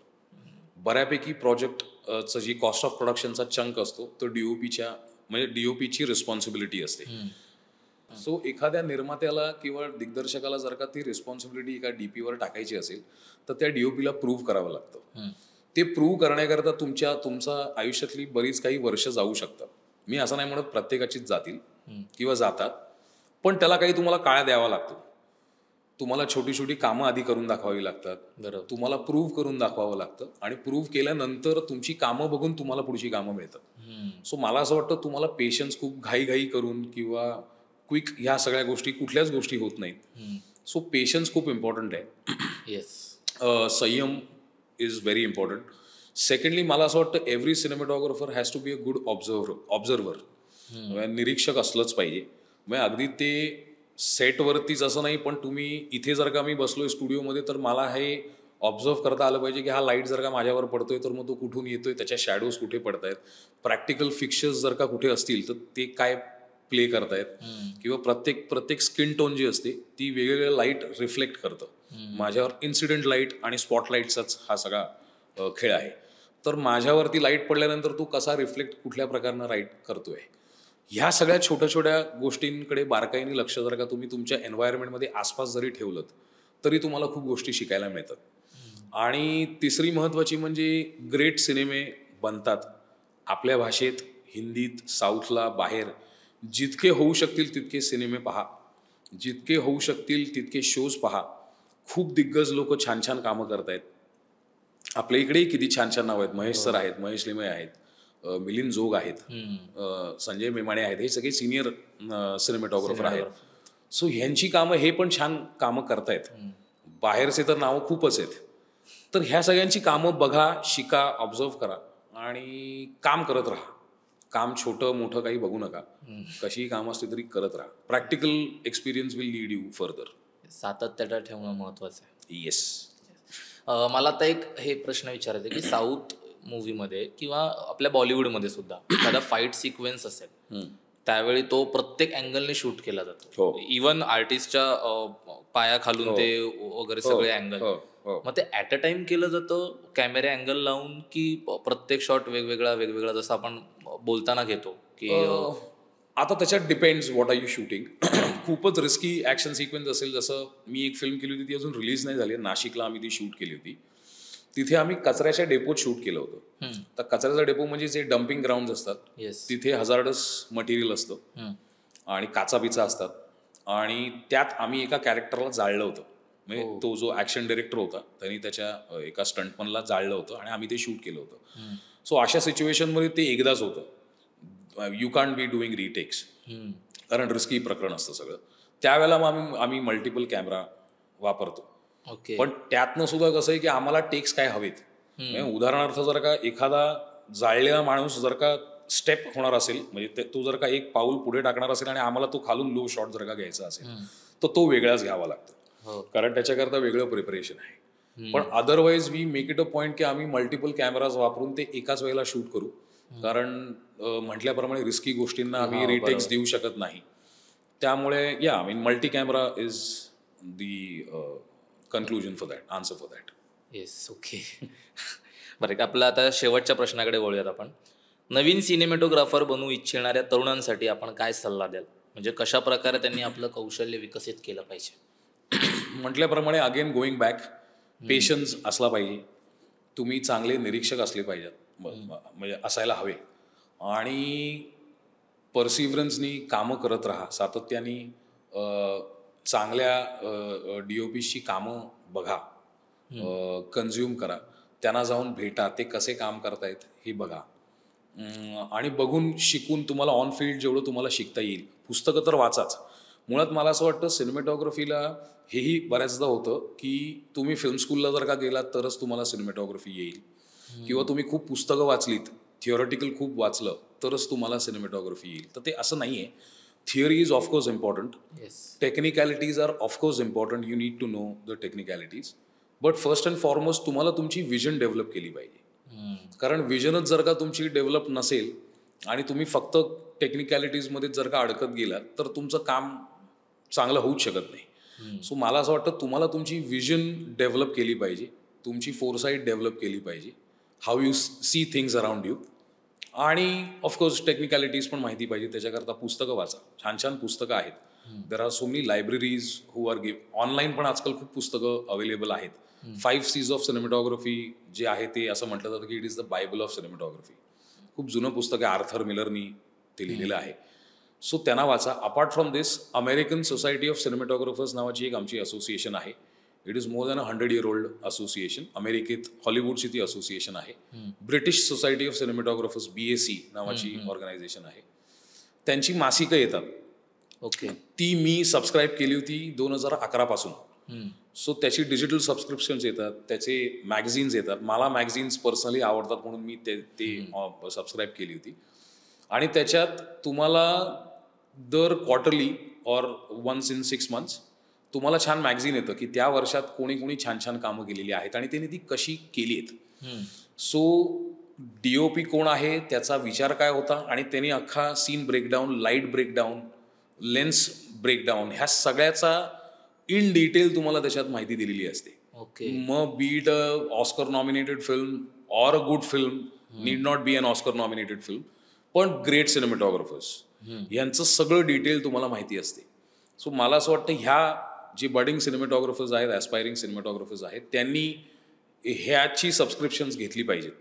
बऱ्यापैकी प्रोजेक्टचं जी कॉस्ट ऑफ प्रोडक्शनचा चंक असतो तो DOPची रिस्पॉन्सिबिलिटी असते. सो एखाद्या निर्मात्याला किंवा दिग्दर्शकाला जर का ती रिस्पॉन्सिबिलिटी एका DPवर टाकायची असेल तर त्या DOPला प्रूव्ह करावं लागतं. ते प्रूव्ह करण्याकरता तुमच्या आयुष्यातली बरीच काही वर्ष जाऊ शकतात. मी असं नाही म्हणत प्रत्येकाचीच जातील किंवा जातात, पण त्याला काही तुम्हाला काळ द्यावा लागतो. तुम्हाला छोटी छोटी कामं आधी करून दाखवावी लागतात, तुम्हाला प्रूव्ह करून दाखवावं लागतं आणि प्रूव्ह केल्यानंतर तुमची कामं बघून तुम्हाला पुढची कामं मिळतात. सो मला असं वाटतं तुम्हाला पेशन्स खूप घाई करून किंवा क्विक ह्या सगळ्या गोष्टी कुठल्याच गोष्टी होत नाहीत. सो पेशन्स खूप इम्पॉर्टंट आहे. संयम इज व्हेरी इम्पॉर्टंट. सेकंडली मला असं वाटतं every cinematographer has to be a good observer. निरीक्षक असलंच पाहिजे. म्हणजे अगदी ते सेटवरतीच असं नाही, पण तुम्ही इथे जर का मी बसलोय स्टुडिओमध्ये तर मला हे ऑब्झर्व करता आलं पाहिजे की हा लाईट जर का माझ्यावर पडतोय तर मग तो कुठून येतोय, त्याच्या शॅडोज कुठे पडतायत, प्रॅक्टिकल फिक्चर्स जर का कुठे असतील तर ते काय प्ले करतायत, किंवा प्रत्येक स्किन टोन जी असते ती वेगवेगळ्या लाईट रिफ्लेक्ट करतं. माझ्यावर इन्सिडेंट लाईट आणि स्पॉटलाईटचाच हा सगळा खेळ आहे. तर माझ्यावरती लाईट पडल्यानंतर तो कसा रिफ्लेक्ट कुठल्या प्रकारनं लाईट करतोय, ह्या सगळ्या छोट्या छोट्या गोष्टींकडे बारकाईने लक्ष जर का तुम्ही तुमच्या एन्व्हायरमेंटमध्ये आसपास जरी ठेवलं तरी तुम्हाला खूप गोष्टी शिकायला मिळतात. आणि तिसरी महत्त्वाची म्हणजे ग्रेट सिनेमे बनतात आपल्या भाषेत, हिंदीत, साऊथला, बाहेर. जितके होऊ शकतील तितके सिनेमे पहा, जितके होऊ शकतील तितके शोज पहा. खूप दिग्गज लोक छान छान कामं करतायत. आपल्या इकडेही किती छान छान नाव आहेत. महेश सर आहेत, महेश लिमये आहेत, मिलिंद जोग आहेत, संजय मेमाणे आहेत. हे सगळे सिनियर सिनेमॅटोग्राफर आहेत. सो ह्यांची कामं हे पण छान कामं करतायत. बाहेरचे तर नावं खूपच आहेत. तर ह्या सगळ्यांची कामं बघा, शिका, ऑब्झर्व करा आणि काम करत राहा. काम छोटं मोठं काही बघू नका. कशीही कामं असली तरी करत राहा. Practical experience will lead you further. सातत्यात ठेवणं महत्वाचं आहे. येस. मला आता एक हे प्रश्न विचारायचे की साऊथ मूवीमध्ये किंवा आपल्या बॉलिवूडमध्ये सुद्धा एखादा फाईट सिक्वेन्स असेल त्यावेळी तो प्रत्येक अँगलने शूट केला जातो. इवन आर्टिस्टच्या पायाखालून ते वगैरे सगळे अँगल. मग ते ऍट अ टाइम केलं जातं कॅमेरा अँगल लावून की प्रत्येक शॉट वेगवेगळा जसं आपण बोलताना घेतो की आता त्याच्यात depends what are you shooting. खूपच रिस्की ॲक्शन सिक्वेन्स असेल, जसं मी एक फिल्म केली होती ती अजून रिलीज नाही झाली, नाशिकला आम्ही ती शूट केली होती. तिथे आम्ही कचऱ्याच्या डेपोत शूट केलं होतं. तर कचऱ्याचा डेपो म्हणजे जे डम्पिंग ग्राउंड असतात तिथे हजार्डस मटेरियल असतं आणि काचा बिचा असतात आणि त्यात आम्ही एका कॅरेक्टरला जाळलं होतं. म्हणजे तो जो ॲक्शन डिरेक्टर होता त्यांनी त्याच्या एका स्टंटमनला जाळलं होतं आणि आम्ही ते शूट केलं होतं. सो अशा सिच्युएशनमध्ये ते एकदाच होतं. You can't be doing retakes, कारण रिस्की प्रकरण असतं सगळं. त्यावेळेला मग आम्ही मल्टिपल कॅमेरा वापरतो. पण त्यातनं सुद्धा कसं आहे की आम्हाला टेक्स काय हवेत. उदाहरणार्थ जर का एखादा जाळलेला माणूस जर का स्टेप होणार असेल, म्हणजे तो जर का एक पाऊल पुढे टाकणार असेल आणि आम्हाला तो खालून लो शॉट जर का घ्यायचा असेल तर तो वेगळाच घ्यावा लागतो, कारण त्याच्याकरता वेगळं प्रिपरेशन आहे. पण otherwise we make it a point की आम्ही मल्टिपल कॅमेराज वापरून ते एकाच वेळेला शूट करू, कारण म्हटल्याप्रमाणे रिस्की गोष्टींना आम्ही रिटेक्स देऊ शकत नाही. त्यामुळे या mean multi camera is the conclusion for that, answer for that. Yes. Okay. बरं, आपलं आता शेवटच्या प्रश्नाकडे वळूयात आपण. नवीन सिनेमॅटोग्राफर बनू इच्छिणाऱ्या तरुणांसाठी आपण काय सल्ला द्याल? म्हणजे कशा प्रकारे त्यांनी आपलं कौशल्य विकसित केलं पाहिजे? म्हटल्याप्रमाणे अगेन गोईंग बॅक, पेशन्स असला पाहिजे. तुम्ही चांगले निरीक्षक असले पाहिजेत, म्हणजे असायला हवे, आणि परसिव्हरन्सनी कामं करत राहा सातत्याने. चांगल्या DOPची कामं बघा, कन्झ्युम करा, त्यांना जाऊन भेटा, ते कसे काम करतायत हे बघा, आणि बघून शिकून तुम्हाला ऑन फील्ड जेवढं तुम्हाला शिकता येईल. पुस्तकं तर वाचाच. मुळात मला असं वाटतं सिनेमॅटोग्राफीला हेही बऱ्याचदा होतं की तुम्ही फिल्म स्कूलला जर का गेलात तरच तुम्हाला सिनेमॅटोग्राफी येईल, किंवा तुम्ही खूप पुस्तकं वाचलीत, थिओरिटिकल खूप वाचलं तरच तुम्हाला सिनेमॅटोग्राफी येईल. तर ते असं नाही आहे. Theory is of course important, technicalities are of course important, you need to know the technicalities, but first and foremost तुम्हाला तुमची विजन डेव्हलप केली पाहिजे. कारण विजनच जर का तुमची डेव्हलप नसेल आणि तुम्ही फक्त टेक्निकॅलिटीजमध्ये जर का अडकत गेलात तर तुमचं काम चांगलं होऊच शकत नाही. सो मला असं वाटतं तुम्हाला तुमची विजन डेव्हलप केली पाहिजे, तुमची फोरसाईट डेव्हलप केली पाहिजे, how you see things around you, आणि ऑफकोर्स टेक्निकॅलिटीज पण माहिती पाहिजे. त्याच्याकरता पुस्तकं वाचा, छान छान पुस्तकं आहेत. There are so many libraries who are online पण आजकाल खूप पुस्तकं अवेलेबल आहेत. 5 C's ऑफ सिनेमॅटोग्राफी जे आहे ते असं म्हटलं जातं की it is the Bible of cinematography. खूप जुनं पुस्तक आहे, आर्थर मिलरनी ते लिहिलेलं आहे. सो त्यांना वाचा. Apart from this, American society of cinematographers नावाची एक आमची असोसिएशन आहे. It is more than 100-year-old association. अमेरिकेत हॉलिवूडची ती असोसिएशन आहे. British society of cinematographers BAC नावाची ऑर्गनायझेशन आहे. त्यांची मासिकं येतात. ओके. ती मी सबस्क्राईब केली होती 2011 पासून. सो त्याची डिजिटल सबस्क्रिप्शन्स येतात, त्याचे मॅगझिन्स येतात. मला मॅगझिन्स पर्सनली आवडतात म्हणून मी ते सबस्क्राईब केली होती. आणि त्याच्यात तुम्हाला दर quarterly or once in 6 months तुम्हाला छान मॅगझिन येतं की त्या वर्षात कोणी कोणी छान छान कामं केलेली आहेत आणि त्यांनी ती कशी केली आहेत. सो DOP कोण आहे, त्याचा विचार काय होता, आणि त्यांनी अख्खा scene breakdown, light breakdown, lens breakdown, ह्या सगळ्याचा इन डिटेल तुम्हाला त्याच्यात माहिती दिलेली असते. मग be it a Oscar nominated film or a good film, need not be an Oscar nominated film, पण ग्रेट सिनेमॅटोग्राफर्स यांचं सगळं डिटेल तुम्हाला माहिती असते. सो मला असं वाटतं ह्या जे बडिंग सिनेमॅटोग्राफर्स आहेत, ॲस्पायरिंग सिनेमॅटोग्राफर्स आहेत, त्यांनी ह्याची सबस्क्रिप्शन्स घेतली पाहिजेत.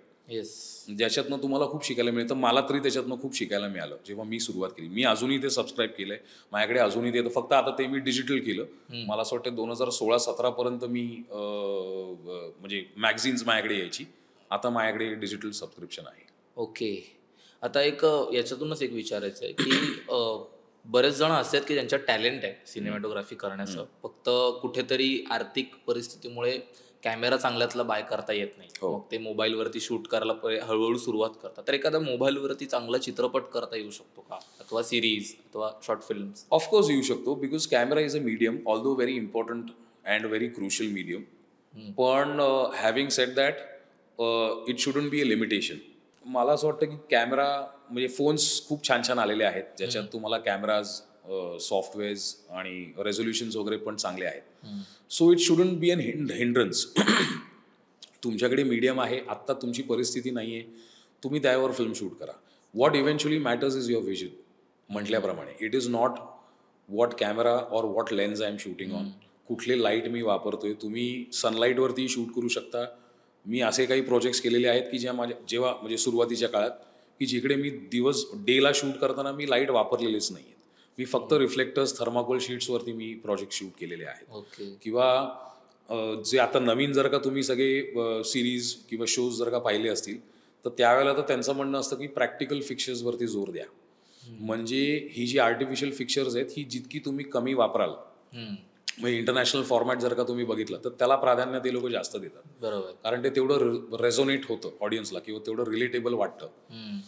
ज्याच्यातनं तुम्हाला खूप शिकायला मिळतं. मला तरी त्याच्यातनं खूप शिकायला मिळालं जेव्हा मी सुरुवात केली. मी अजूनही ते सबस्क्राईब केलंय, माझ्याकडे अजूनही ते, फक्त आता ते मी डिजिटल केलं. मला असं वाटतं 2016-17 पर्यंत मी म्हणजे मॅगझिन्स माझ्याकडे यायची. आता माझ्याकडे डिजिटल सबस्क्रिप्शन आहे. ओके. आता एक याच्यातूनच एक विचारायचं आहे की बरेच जण असे आहेत की ज्यांच्यात टॅलेंट आहे सिनेमॅटोग्राफी करण्याचं, फक्त कुठेतरी आर्थिक परिस्थितीमुळे कॅमेरा चांगल्यातला बाय करता येत नाही. मग ते मोबाईलवरती शूट करायला हळूहळू सुरुवात करतात. तर एखादा मोबाईलवरती चांगला चित्रपट करता येऊ शकतो का, अथवा सिरीज अथवा शॉर्ट फिल्म? ऑफकोर्स येऊ शकतो, because camera is a medium, although very important and very crucial medium. पण having said that it shouldn't be a limitation. मला असं वाटतं की कॅमेरा म्हणजे फोन्स खूप छान छान आलेले आहेत ज्याच्यात तुम्हाला कॅमेराज, सॉफ्टवेअर्स आणि रेझोल्युशन्स वगैरे पण चांगले आहेत. So it shouldn't be an hindrance. तुमच्याकडे मीडियम आहे, आत्ता तुमची परिस्थिती नाही आहे, तुम्ही त्यावर फिल्म शूट करा. What eventually matters is your vision. म्हटल्याप्रमाणे it is not what camera or what lens I am shooting on, कुठले लाईट मी वापरतोय. तुम्ही सनलाईटवरती शूट करू शकता. मी असे काही प्रोजेक्ट्स केलेले आहेत की जेव्हा म्हणजे सुरुवातीच्या काळात की जिकडे मी डेला शूट करताना मी लाईट वापरलेलेच नाही आहेत. मी फक्त रिफ्लेक्टर्स, थर्माकोल शीट्सवरती मी प्रोजेक्ट शूट केलेले आहेत. किंवा जे आता नवीन जर का तुम्ही सगळे सिरीज किंवा शोज जर का पाहिले असतील तर त्यावेळेला तर त्यांचं म्हणणं असतं की प्रॅक्टिकल फिक्चर्सवरती जोर द्या. म्हणजे ही जी आर्टिफिशियल फिक्चर्स आहेत ही जितकी तुम्ही कमी वापराल, म्हणजे इंटरनॅशनल फॉर्मॅट जर का तुम्ही बघितलं तर त्याला प्राधान्य ते लोक जास्त देतात. बरोबर. कारण ते तेवढं रेझोनेट होतं ऑडियन्सला किंवा तेवढं रिलेटेबल वाटतं.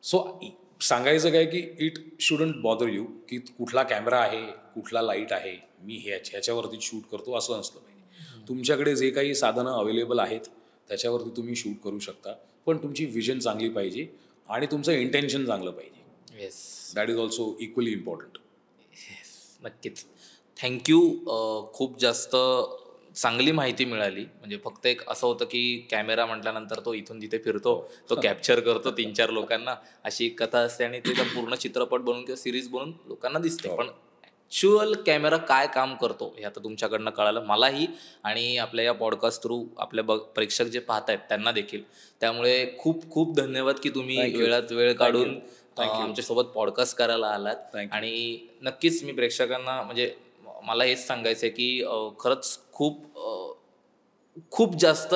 सो सांगायचं काय की इट शुडंट बॉदर यू की कुठला कॅमेरा आहे, कुठला लाईट आहे, मी ह्याच्यावरती शूट करतो असं नसलं पाहिजे. तुमच्याकडे जे काही साधनं अवेलेबल आहेत त्याच्यावरती तुम्ही शूट करू शकता, पण तुमची विजन चांगली पाहिजे आणि तुमचं इंटेन्शन चांगलं पाहिजे. Yes, that is also equally important. नक्कीच. थँक्यू. खूप जास्त चांगली माहिती मिळाली. म्हणजे फक्त एक असं होतं की कॅमेरा म्हटल्यानंतर तो इथून तिथे फिरतो, तो कॅप्चर करतो 3-4 लोकांना, अशी एक कथा असते आणि ते पूर्ण चित्रपट बनवून किंवा सिरीज बनवून लोकांना दिसते. पण ॲक्च्युअल कॅमेरा काय काम करतो हे आता तुमच्याकडनं कळालं मलाही, आणि आपल्या या पॉडकास्ट थ्रू आपल्या प्रेक्षक जे पाहत आहेत त्यांना देखील. त्यामुळे खूप खूप धन्यवाद की तुम्ही वेळात वेळ काढून आमच्यासोबत पॉडकास्ट करायला आलात. आणि नक्कीच मी प्रेक्षकांना म्हणजे मला हेच सांगायचं आहे की खरंच खूप जास्त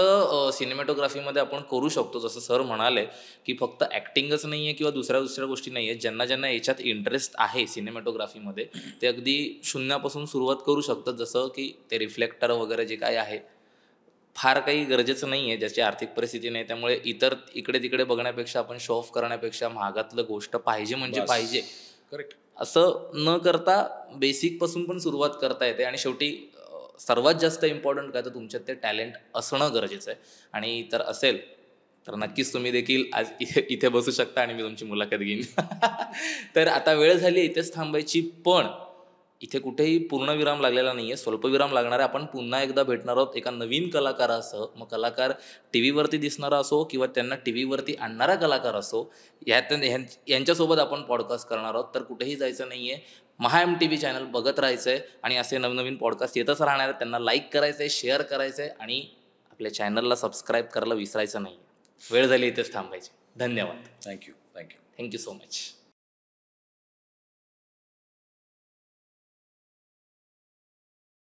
सिनेमॅटोग्राफीमध्ये आपण करू शकतो. जसं सर म्हणाले की फक्त ॲक्टिंगच नाही आहे किंवा दुसऱ्या गोष्टी नाही आहेत. ज्यांना याच्यात इंटरेस्ट आहे सिनेमॅटोग्राफीमध्ये ते अगदी शून्यापासून सुरुवात करू शकतात. जसं की ते रिफ्लेक्टर वगैरे जे काय आहे फार काही गरजेचं नाही आहे, ज्याची आर्थिक परिस्थिती नाही. त्यामुळे इकडे तिकडे बघण्यापेक्षा, आपण शो ऑफ करण्यापेक्षा महागातलं गोष्ट पाहिजे म्हणजे पाहिजे, करेक्ट, असं न करता बेसिकपासून पण सुरुवात करता येते. आणि शेवटी सर्वात जास्त इम्पॉर्टंट काय तर तुमच्यात ते टॅलेंट असणं गरजेचं आहे. आणि तर असेल तर नक्कीच तुम्ही देखील आज इथे बसू शकता आणि मी तुमची मुलाखत घेईन. तर आता वेळ झाली इथेच थांबायची, पण इथे कुठेही पूर्णविराम लागलेला नाही आहे, स्वल्पविराम लागणार आहे. आपण पुन्हा एकदा भेटणार आहोत एका नवीन कलाकारासह. मग कलाकार टी व्हीवरती दिसणारा असो किंवा त्यांना टी व्हीवरती आणणारा कलाकार असो, यांच्यासोबत आपण पॉडकास्ट करणार आहोत. तर कुठेही जायचं नाही आहे, महा MTV चॅनल बघत राहायचं आहे आणि असे नवनवीन पॉडकास्ट येतच राहणार आहेत. त्यांना लाईक करायचं आहे, शेअर करायचं आहे आणि आपल्या चॅनलला सबस्क्राईब करायला विसरायचं नाही. वेळ झाली इथेच थांबायची. धन्यवाद. थँक्यू. Thank you so much.